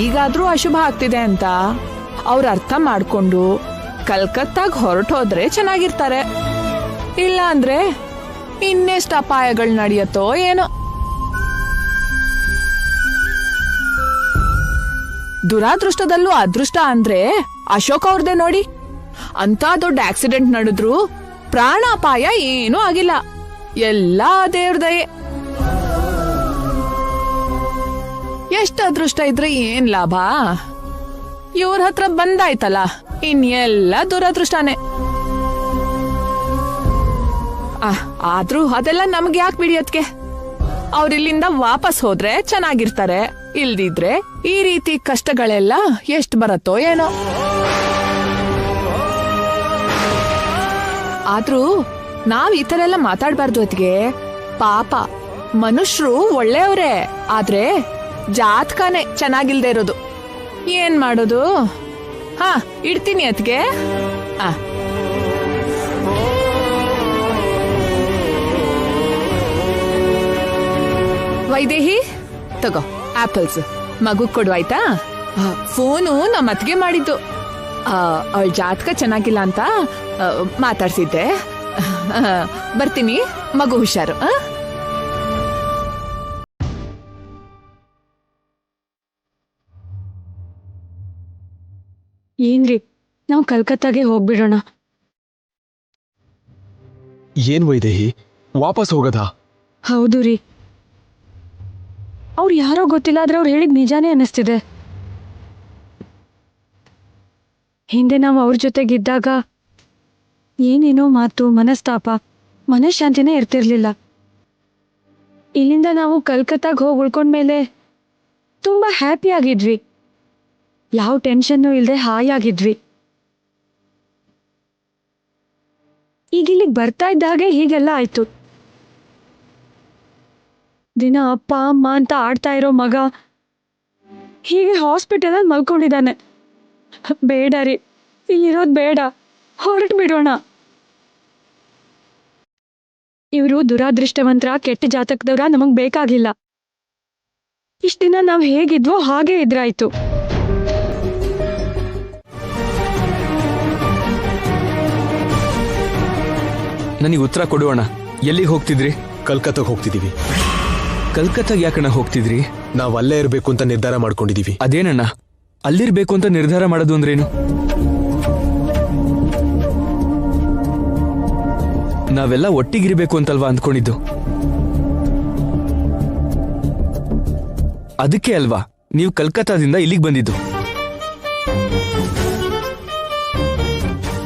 Speaker 5: ಈಗಾದ್ರೂ ಅಶುಭ ಆಗ್ತಿದೆ ಅಂತ ಅವ್ರ ಅರ್ಥ ಮಾಡ್ಕೊಂಡು ಕಲ್ಕತ್ತಾಗ ಹೊರಟೋದ್ರೆ ಚೆನ್ನಾಗಿರ್ತಾರೆ. ಇಲ್ಲ ಅಂದ್ರೆ ಇನ್ನೆಷ್ಟು ಅಪಾಯಗಳು ನಡೆಯತ್ತೋ ಏನೋ. ದುರಾದೃಷ್ಟದಲ್ಲೂ ಅದೃಷ್ಟ ಅಂದ್ರೆ ಅಶೋಕ್ ಅವ್ರದೇ ನೋಡಿ. ಅಂತ ದೊಡ್ಡ ಆಕ್ಸಿಡೆಂಟ್ ನಡೆದ್ರು ಪ್ರಾಣಾಪಾಯ ಏನೂ ಆಗಿಲ್ಲ. ಎಲ್ಲಾ ದೇವ್ರ ದಯೆ. ಎಷ್ಟು ಅದೃಷ್ಟ ಇದ್ರೆ ಏನ್ ಲಾಭ? ಇವ್ರ ಹತ್ರ ಬಂದಾಯ್ತಲ್ಲ, ಇನ್ನೆಲ್ಲ ದುರದೃಷ್ಟನೇ. ಆದ್ರೂ ಅದೆಲ್ಲ ನಮ್ಗೆ ಯಾಕೆ ಬಿಡಿಯತ್ಗೆ? ಅವ್ರಿಲ್ಲಿಂದ ವಾಪಸ್ ಹೋದ್ರೆ ಚೆನ್ನಾಗಿರ್ತಾರೆ. ಇಲ್ದಿದ್ರೆ ಈ ರೀತಿ ಕಷ್ಟಗಳೆಲ್ಲ ಎಷ್ಟು ಬರತ್ತೋ ಏನೋ. ಆದ್ರೂ ನಾವ್ ಈ ತರ ಎಲ್ಲ ಮಾತಾಡ್ಬಾರ್ದು ಅತ್ಗೆ. ಪಾಪ ಮನುಷ್ಯರು ಒಳ್ಳೆಯವ್ರೆ, ಆದ್ರೆ ಜಾತಕನೇ ಚೆನ್ನಾಗಿಲ್ದೇ ಇರೋದು. ಏನ್ ಮಾಡೋದು? ಹಾ, ಇಡ್ತೀನಿ ಅತ್ಗೆ. ವೈದೇಹಿ, ತಗೋ ಆಪಲ್ಸ್, ಮಗು ಕೊಡು ಆಯ್ತಾ? ಫೋನು ನಮ್ಮ ಅತ್ಗೆ ಮಾಡಿದ್ದು. ಅವಳ ಜಾತಕ ಚೆನ್ನಾಗಿಲ್ಲ ಅಂತ ಮಾತಾಡ್ಸಿದ್ದೆ. ಬರ್ತೀನಿ, ಮಗು ಹುಷಾರು.
Speaker 3: ಏನ್ರಿ, ನಾವು ಕಲ್ಕತ್ತಾಗೆ ಹೋಗ್ಬಿಡೋಣ.
Speaker 14: ಏನ್ ವೈದೇಹಿ, ವಾಪಸ್ ಹೋಗದಾ?
Speaker 3: ಹೌದು ರೀ. ಅವ್ರು ಯಾರೋ ಗೊತ್ತಿಲ್ಲ, ಆದ್ರೆ ಅವ್ರು ಹೇಳಿದ್ ನಿಜಾನೇ ಅನ್ನಿಸ್ತಿದೆ. ಹಿಂದೆ ನಾವು ಅವ್ರ ಜೊತೆಗಿದ್ದಾಗ ಏನೇನೋ ಮಾತು, ಮನಸ್ತಾಪ, ಮನಃಶಾಂತಿನೇ ಇರ್ತಿರ್ಲಿಲ್ಲ. ಇಲ್ಲಿಂದ ನಾವು ಕಲ್ಕತ್ತಾಗ ಹೋಗಿ ಉಳ್ಕೊಂಡ್ಮೇಲೆ ತುಂಬಾ ಹ್ಯಾಪಿ ಆಗಿದ್ವಿ. ಯಾವ ಟೆನ್ಷನ್ನು ಇಲ್ಲದೆ ಹಾಯಾಗಿದ್ವಿ. ಈಗ ಇಲ್ಲಿಗೆ ಬರ್ತಾ ಇದ್ದಾಗೆ ಹೀಗೆಲ್ಲ ಆಯ್ತು. ದಿನ ಅಪ್ಪ ಅಮ್ಮ ಅಂತ ಆಡ್ತಾ ಇರೋ ಮಗ ಹೀಗೆ ಹಾಸ್ಪಿಟಲಲ್ಲಿ ಮಲ್ಕೊಂಡಿದ್ದಾನೆ. ಬೇಡ ರೀ, ಇಲ್ಲಿರೋದು ಬೇಡ, ಹೊರಟು ಬಿಡೋಣ. ಇವರು ದುರಾದೃಷ್ಟವಂತರ, ಕೆಟ್ಟ ಜಾತಕದವ್ರ ನಮಗ್ ಬೇಕಾಗಿಲ್ಲ. ಇಷ್ಟ ದಿನ ನಾವು ಹೇಗಿದ್ವೋ ಹಾಗೆ ಇದ್ರಾಯ್ತು.
Speaker 2: ನನಗೆ ಉತ್ತರ ಕೊಡುವಣ. ಎಲ್ಲಿಗೆ ಹೋಗ್ತಿದ್ರಿ?
Speaker 14: ಕಲ್ಕತ್ತಾಗ ಹೋಗ್ತಿದೀವಿ.
Speaker 2: ಕಲ್ಕತ್ತಾಗ ಯಾಕಣ್ಣ ಹೋಗ್ತಿದ್ರಿ?
Speaker 14: ನಾವ್ ಅಲ್ಲೇ ಇರ್ಬೇಕು ಅಂತ ನಿರ್ಧಾರ ಮಾಡ್ಕೊಂಡಿದೀವಿ.
Speaker 2: ಅದೇನಣ್ಣ, ಅಲ್ಲಿರ್ಬೇಕು ಅಂತ ನಿರ್ಧಾರ ಮಾಡೋದು ಅಂದ್ರೇನು? ನಾವೆಲ್ಲ ಒಟ್ಟಿಗಿರ್ಬೇಕು ಅಂತಲ್ವಾ ಅಂದ್ಕೊಂಡಿದ್ದು? ಅದಕ್ಕೆ ಅಲ್ವಾ ನೀವು ಕಲ್ಕತ್ತಾದಿಂದ ಇಲ್ಲಿಗೆ ಬಂದಿದ್ದು.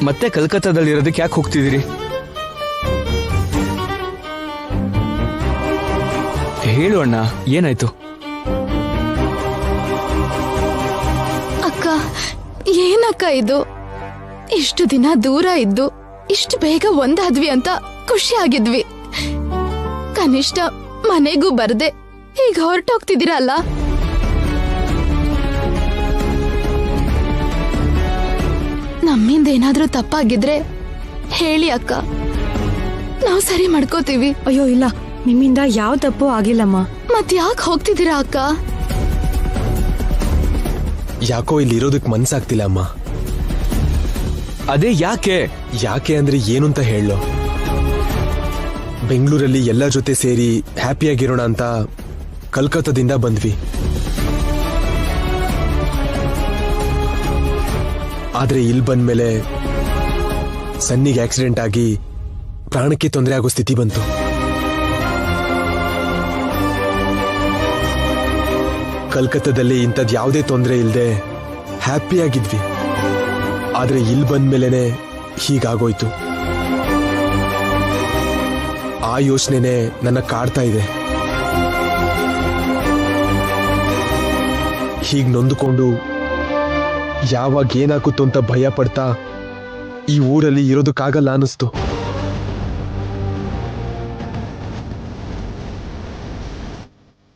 Speaker 2: ಮತ್ತೆ ಕಲ್ಕತ್ತಾದಲ್ಲಿ ಇರೋದಕ್ಕೆ ಯಾಕೆ ಹೋಗ್ತಿದ್ದೀರಿ? ಹೇಳು ಅಣ್ಣ, ಏನಾಯ್ತು?
Speaker 1: ಅಕ್ಕ, ಏನಕ್ಕ ಇದು? ಇಷ್ಟು ದಿನ ದೂರ ಇದ್ದು ಇಷ್ಟು ಬೇಗ ಒಂದಾದ್ವಿ ಅಂತ ಖುಷಿ ಆಗಿದ್ವಿ. ಕನಿಷ್ಠ ಮನೆಗೂ ಬರ್ದೆ ಈಗ ಹೊರಟೋಗ್ತಿದ್ದೀರಲ್ಲ. ನಮ್ಮಿಂದ ಏನಾದ್ರೂ ತಪ್ಪಾಗಿದ್ರೆ ಹೇಳಿ ಅಕ್ಕ, ನಾವು ಸರಿ ಮಾಡ್ಕೋತೀವಿ.
Speaker 16: ಅಯ್ಯೋ ಇಲ್ಲ, ನಿಮ್ಮಿಂದ ಯಾವ ತಪ್ಪು ಆಗಿಲ್ಲಮ್ಮ.
Speaker 1: ಮತ್ ಯಾಕೆ ಹೋಗ್ತಿದ್ದೀರಾ ಅಕ್ಕ?
Speaker 14: ಯಾಕೋ ಇಲ್ಲಿ ಇರೋದಕ್ಕೆ ಮನ್ಸಾಗ್ತಿಲ್ಲ ಅಮ್ಮ.
Speaker 2: ಅದೇ ಯಾಕೆ?
Speaker 14: ಯಾಕೆ ಅಂದ್ರೆ ಏನು ಅಂತ ಹೇಳೋ. ಬೆಂಗಳೂರಲ್ಲಿ ಎಲ್ಲ ಜೊತೆ ಸೇರಿ ಹ್ಯಾಪಿಯಾಗಿರೋಣ ಅಂತ ಕಲ್ಕತ್ತಾದಿಂದ ಬಂದ್ವಿ. ಆದ್ರೆ ಇಲ್ಲಿ ಬಂದ್ಮೇಲೆ ಸನ್ನಿಗೆ ಆಕ್ಸಿಡೆಂಟ್ ಆಗಿ ಪ್ರಾಣಕ್ಕೆ ತೊಂದರೆ ಆಗೋ ಸ್ಥಿತಿ ಬಂತು. ಕಲ್ಕತ್ತಾದಲ್ಲಿ ಇಂಥದ್ ಯಾವುದೇ ತೊಂದರೆ ಇಲ್ಲದೆ ಹ್ಯಾಪಿಯಾಗಿದ್ವಿ. ಆದ್ರೆ ಇಲ್ಲಿ ಬಂದ್ಮೇಲೆನೆ ಹೀಗಾಗೋಯ್ತು. ಆ ಯೋಚನೆನೆ ನನ್ನ ಕಾಡ್ತಾ ಇದೆ. ಹೀಗ್ ನೊಂದುಕೊಂಡು ಯಾವಾಗ ಏನಾಗುತ್ತೋ ಅಂತ ಭಯ ಪಡ್ತಾ ಈ ಊರಲ್ಲಿ ಇರೋದಕ್ಕಾಗಲ್ಲ ಅನ್ನಿಸ್ತು.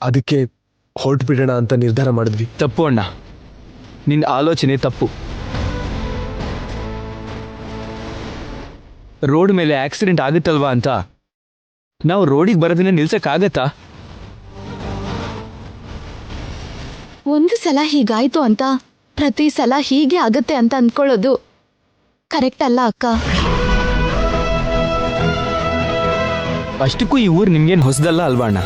Speaker 14: ಅದಕ್ಕೆ ಹೊರಟು ಬಿಡೋಣ ಅಂತ ನಿರ್ಧಾರ ಮಾಡಿದ್ವಿ.
Speaker 2: ತಪ್ಪು ಅಣ್ಣ, ನಿನ್ನ ಆಲೋಚನೆ ತಪ್ಪು. ರೋಡ್ ಮೇಲೆ ಆಕ್ಸಿಡೆಂಟ್ ಆಗುತ್ತಲ್ವಾ ಅಂತ ನಾವು ರೋಡಿಗೆ ಬರೋದನ್ನ ನಿಲ್ಸಕ್ಕಾಗತ್ತಾ?
Speaker 1: ಒಂದು ಸಲ ಹೀಗಾಯ್ತು ಅಂತ ಪ್ರತಿ ಸಲ ಹೀಗೆ ಆಗತ್ತೆ ಅಂತ ಅಂದ್ಕೊಳ್ಳೋದು ಕರೆಕ್ಟ್ ಅಲ್ಲ ಅಕ್ಕ.
Speaker 2: ಅಷ್ಟಕ್ಕೂ ಈ ಊರು ನಿಮ್ಗೇನು ಹೊಸದಲ್ಲ ಅಲ್ವಾ ಅಣ್ಣ?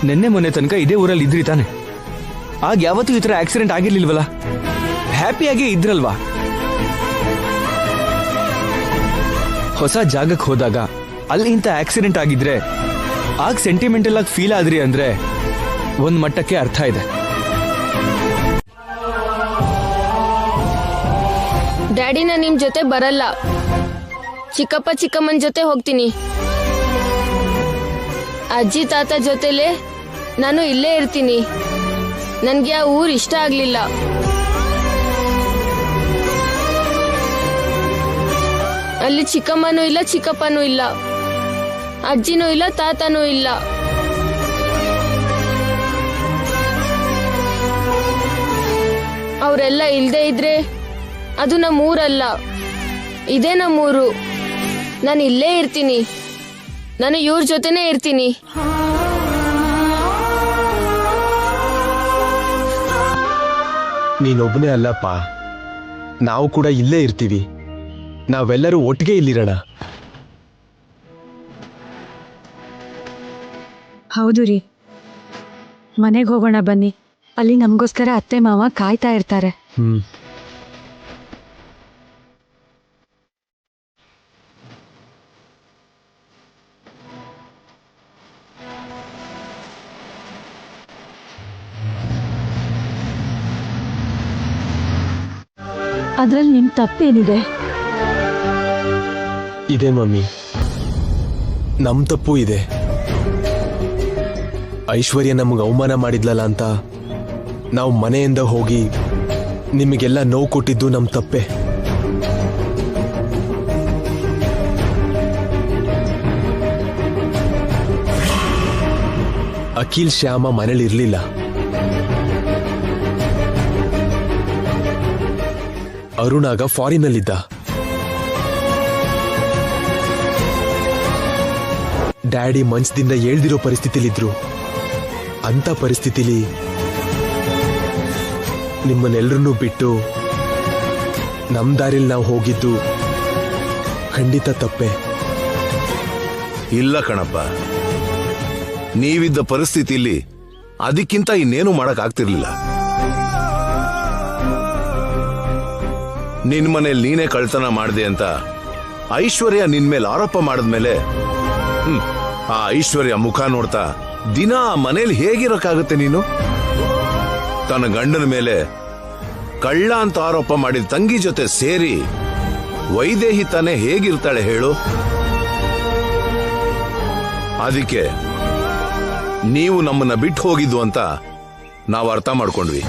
Speaker 2: ನಿನ್ನೆ ಮೊನ್ನೆ ತನಕ ಇದೇ ಊರಲ್ಲಿ ಇದ್ರಿ ತಾನೆ? ಆಗ ಯಾವತ್ತೂ ಈ ಥರ ಆಕ್ಸಿಡೆಂಟ್ ಆಗಿರ್ಲಿಲ್ವಲ್ಲ? ಹ್ಯಾಪಿಯಾಗೇ ಇದ್ರಲ್ವಾ? ಹೊಸ ಜಾಗಕ್ಕೆ ಹೋದಾಗ ಅಲ್ಲಿ ಇಂಥ ಆಕ್ಸಿಡೆಂಟ್ ಆಗಿದ್ರೆ ಆಗ ಸೆಂಟಿಮೆಂಟಲ್ ಆಗಿ ಫೀಲ್ ಆದ್ರಿ ಅಂದ್ರೆ ಒಂದ್ ಮಟ್ಟಕ್ಕೆ ಅರ್ಥ ಇದೆ.
Speaker 17: ಡ್ಯಾಡಿನ ನಿಮ್ ಜೊತೆ ಬರಲ್ಲ, ಚಿಕ್ಕಪ್ಪ ಚಿಕ್ಕಮ್ಮನ ಜೊತೆ ಹೋಗ್ತೀನಿ. ಅಜ್ಜಿ ತಾತ ಜೊತೆಲೆ ನಾನು ಇಲ್ಲೇ ಇರ್ತೀನಿ. ನನ್ಗೆ ಆ ಊರ್ ಇಷ್ಟ ಆಗ್ಲಿಲ್ಲ. ಅಲ್ಲಿ ಚಿಕ್ಕಮ್ಮನೂ ಇಲ್ಲ, ಚಿಕ್ಕಪ್ಪನೂ ಇಲ್ಲ, ಅಜ್ಜಿನೂ ಇಲ್ಲ, ತಾತನೂ ಇಲ್ಲ. ಅವರೆಲ್ಲ ಇಲ್ದೇ ಇದ್ರೆ ಅದು ನಮ್ಮೂರಲ್ಲ, ಇದೇ ನಮ್ಮೂರು. ನಾನು ಇಲ್ಲೇ ಇರ್ತೀನಿ. ನಾನು ಇವ್ರ ಜೊತೆನೇ ಇರ್ತೀನಿ.
Speaker 14: ನೀನೊಬ್ಬನೇ ಅಲ್ಲಪ್ಪ, ನಾವು ಕೂಡ ಇಲ್ಲೇ ಇರ್ತೀವಿ. ನಾವೆಲ್ಲರೂ ಒಟ್ಟಿಗೆ ಇಲ್ಲಿರೋಣ.
Speaker 16: ಹೌದು ರೀ, ಮನೆಗೆ ಹೋಗೋಣ ಬನ್ನಿ. ಅಲ್ಲಿ ನಮಗೋಸ್ಕರ ಅತ್ತೆ ಮಾವ ಕಾಯ್ತಾ ಇರ್ತಾರೆ. ಅದ್ರಲ್ಲಿ ನಿಮ್ ತಪ್ಪೇನಿದೆ?
Speaker 14: ಇದೆ ಮಮ್ಮಿ, ನಮ್ ತಪ್ಪು ಇದೆ. ಐಶ್ವರ್ಯ ನಮಗೆ ಅವಮಾನ ಮಾಡಿದ್ಲಲ್ಲ ಅಂತ ನಾವು ಮನೆಯಿಂದ ಹೋಗಿ ನಿಮಗೆಲ್ಲ ನೋವು ಕೊಟ್ಟಿದ್ದು ನಮ್ ತಪ್ಪೆ. ಅಖಿಲ್ ಶ್ಯಾಮ ಮನೇಲಿ ಇರ್ಲಿಲ್ಲ. ಅರುಣಾಗ ಫಾರಿನಲ್ಲಿದ್ದ. ಡ್ಯಾಡಿ ಮಂಚದಿಂದ ಏಳ್ದಿರೋ ಪರಿಸ್ಥಿತಿಲಿದ್ರು. ಅಂತ ಪರಿಸ್ಥಿತಿಲಿ ನಿಮ್ಮನ್ನೆಲ್ಲರನ್ನೂ ಬಿಟ್ಟು ನಮ್ ದಾರಿಲಿ ನಾವು ಹೋಗಿದ್ದು ಖಂಡಿತ ತಪ್ಪೆ.
Speaker 7: ಇಲ್ಲ ಕಣಪ್ಪ, ನೀವಿದ್ದ ಪರಿಸ್ಥಿತಿಲಿ ಅದಕ್ಕಿಂತ ಇನ್ನೇನು ಮಾಡಕ್ ಆಗ್ತಿರ್ಲಿಲ್ಲ. ನಿನ್ ಮನೇಲಿ ನೀನೇ ಕಳ್ತನ ಮಾಡಿದೆ ಅಂತ ಐಶ್ವರ್ಯ ನಿನ್ ಮೇಲೆ ಆರೋಪ ಮಾಡಿದ್ಮೇಲೆ ಆ ಐಶ್ವರ್ಯ ಮುಖ ನೋಡ್ತಾ ದಿನ ಮನೇಲಿ ಹೇಗಿರಕ್ಕಾಗುತ್ತೆ ನೀನು? ತನ್ನ ಗಂಡನ ಮೇಲೆ ಕಳ್ಳ ಅಂತ ಆರೋಪ ಮಾಡಿದ ತಂಗಿ ಜೊತೆ ಸೇರಿ ವೈದೇಹಿ ತಾನೇ ಹೇಗಿರ್ತಾಳೆ ಹೇಳು? ಅದಕ್ಕೆ ನೀವು ನಮ್ಮನ್ನ ಬಿಟ್ಟು ಹೋಗಿದ್ದು ಅಂತ ನಾವು ಅರ್ಥ ಮಾಡ್ಕೊಂಡ್ವಿ.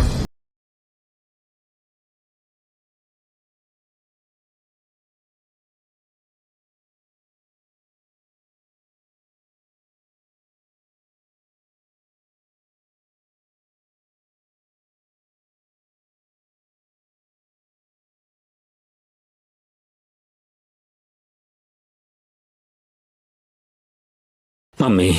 Speaker 15: ಮಮ್ಮಿ,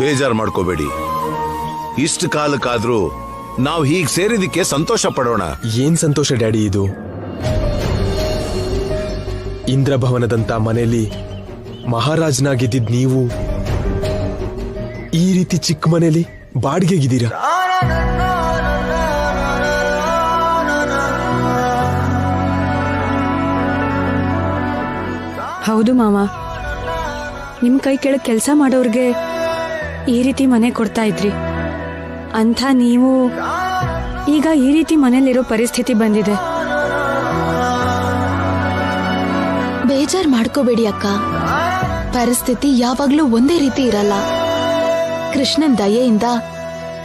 Speaker 7: ಬೇಜಾರು ಮಾಡ್ಕೋಬೇಡಿ. ಇಷ್ಟು ಕಾಲಕ್ಕಾದ್ರೂ ನಾವು ಹೀಗ್ ಸೇರಿದಕ್ಕೆ ಸಂತೋಷ ಪಡೋಣ.
Speaker 14: ಏನ್ ಸಂತೋಷ ಡ್ಯಾಡಿ ಇದು? ಇಂದ್ರಭವನದಂತ ಮನೆಯಲ್ಲಿ ಮಹಾರಾಜನಾಗಿದ್ದಿದ್ ನೀವು ಈ ರೀತಿ ಚಿಕ್ಕ ಮನೆಯಲ್ಲಿ ಬಾಡಿಗೆಗಿದ್ದೀರಾ?
Speaker 16: ಹೌದು ಮಾವ, ನಿಮ್ ಕೈ ಕೆಳಗೆ ಕೆಲಸ ಮಾಡೋರ್ಗೆ ಈ ರೀತಿ ಮನೆ ಕೊಡ್ತಾ ಇದ್ರಿ. ಅಂಥ ನೀವು ಈಗ ಈ ರೀತಿ ಮನೇಲಿರೋ ಪರಿಸ್ಥಿತಿ ಬಂದಿದೆ.
Speaker 1: ಬೇಜಾರ್ ಮಾಡ್ಕೋಬೇಡಿ ಅಕ್ಕ, ಪರಿಸ್ಥಿತಿ ಯಾವಾಗ್ಲೂ ಒಂದೇ ರೀತಿ ಇರಲ್ಲ. ಕೃಷ್ಣನ್ ದಯೆಯಿಂದ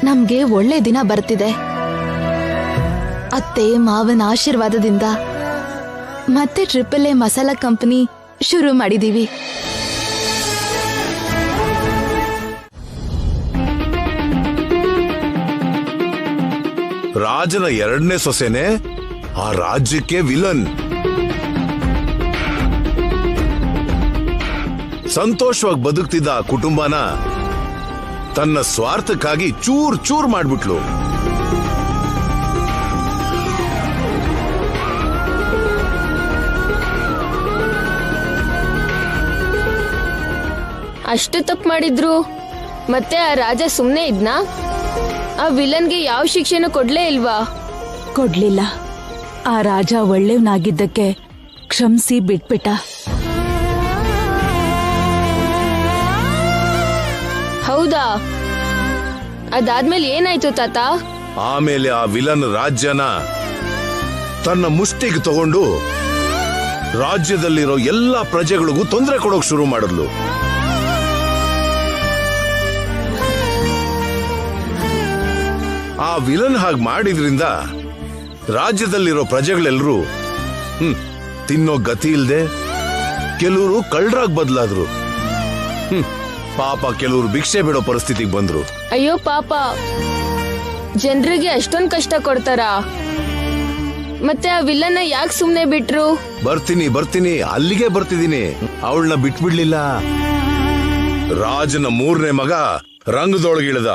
Speaker 1: ನಮ್ಗೆ ಒಳ್ಳೆ ದಿನ ಬರ್ತಿದೆ. ಅತ್ತೆ ಮಾವನ ಆಶೀರ್ವಾದದಿಂದ ಮತ್ತೆ ಟ್ರಿಪಲ್ ಎ ಮಸಾಲಾ ಕಂಪನಿ ಶುರು ಮಾಡಿದೀವಿ.
Speaker 7: ರಾಜನ ಎರಡನೇ ಸೊಸೆನೆ ಆ ರಾಜ್ಯಕ್ಕೆ ವಿಲನ್. ಸಂತೋಷವಾಗಿ ಬದುಕ್ತಿದ್ದ ಆ ಕುಟುಂಬನ ತನ್ನ ಸ್ವಾರ್ಥಕ್ಕಾಗಿ ಚೂರ್ ಚೂರ್ ಮಾಡ್ಬಿಟ್ಲು.
Speaker 17: ಅಷ್ಟು ತಪ್ಪು ಮಾಡಿದ್ರು ಮತ್ತೆ ಆ ರಾಜ ಸುಮ್ನೆ ಇದ್ನಾ? ಆ ವಿಲನ್ಗೆ ಯಾವ ಶಿಕ್ಷೆನೂ ಕೊಡ್ಲೇ ಇಲ್ವಾ?
Speaker 6: ಕೊಡ್ಲಿಲ್ಲ. ಆ ರಾಜ ಒಳ್ಳೆಯವನಾಗಿದ್ದಕ್ಕೆ ಕ್ಷಮಿಸಿ ಬಿಟ್ಬಿಟ್ಟ.
Speaker 17: ಹೌದಾ? ಅದಾದ್ಮೇಲೆ ಏನಾಯ್ತು ತಾತ?
Speaker 7: ಆಮೇಲೆ ಆ ವಿಲನ್ ರಾಜ್ಯನ ತನ್ನ ಮುಷ್ಟಿಗೆ ತಗೊಂಡು ರಾಜ್ಯದಲ್ಲಿರೋ ಎಲ್ಲಾ ಪ್ರಜೆಗಳಿಗೂ ತೊಂದರೆ ಕೊಡೋಕ್ ಶುರು ಮಾಡಿದ್ಲು. ಆ ವಿಲನ್ ಹಾಗೆ ಮಾಡಿದ್ರಿಂದ ರಾಜ್ಯದಲ್ಲಿರೋ ಪ್ರಜೆಗಳೆಲ್ಲರೂ ತಿನ್ನೋ ಗತಿ ಇಲ್ದೆ ಕೆಲವರು ಕಳ್ಳರಾಗ್ ಬದಲಾದ್ರು. ಪಾಪ ಕೆಲವರು ಭಿಕ್ಷೆ ಬಿಡೋ ಪರಿಸ್ಥಿತಿಗೆ ಬಂದ್ರು.
Speaker 17: ಅಯ್ಯೋ ಪಾಪ, ಜನರಿಗೆ ಅಷ್ಟೊಂದ್ ಕಷ್ಟ ಕೊಡ್ತಾರಾ? ಮತ್ತೆ ಆ ವಿಲನ್ನ ಯಾಕೆ ಸುಮ್ನೆ ಬಿಟ್ರು?
Speaker 7: ಬರ್ತೀನಿ ಅಲ್ಲಿಗೆ ಬರ್ತಿದ್ದೀನಿ. ಅವಳನ್ನ ಬಿಟ್ಬಿಡ್ಲಿಲ್ಲ. ರಾಜನ ಮೂರನೇ ಮಗ ರಂಗದೊಳಗಿಳಿದ.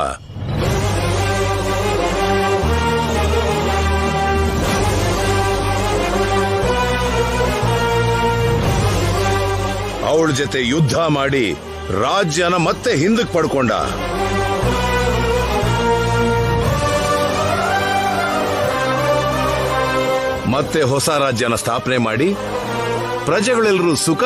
Speaker 7: ಅವಳ ಜೊತೆ ಯುದ್ಧ ಮಾಡಿ ರಾಜ್ಯನ ಮತ್ತೆ ಹಿಂದಕ್ಕೆ ಪಡ್ಕೊಂಡ. ಮತ್ತೆ ಹೊಸ ರಾಜ್ಯನ ಸ್ಥಾಪನೆ ಮಾಡಿ ಪ್ರಜೆಗಳೆಲ್ಲರೂ ಸುಖ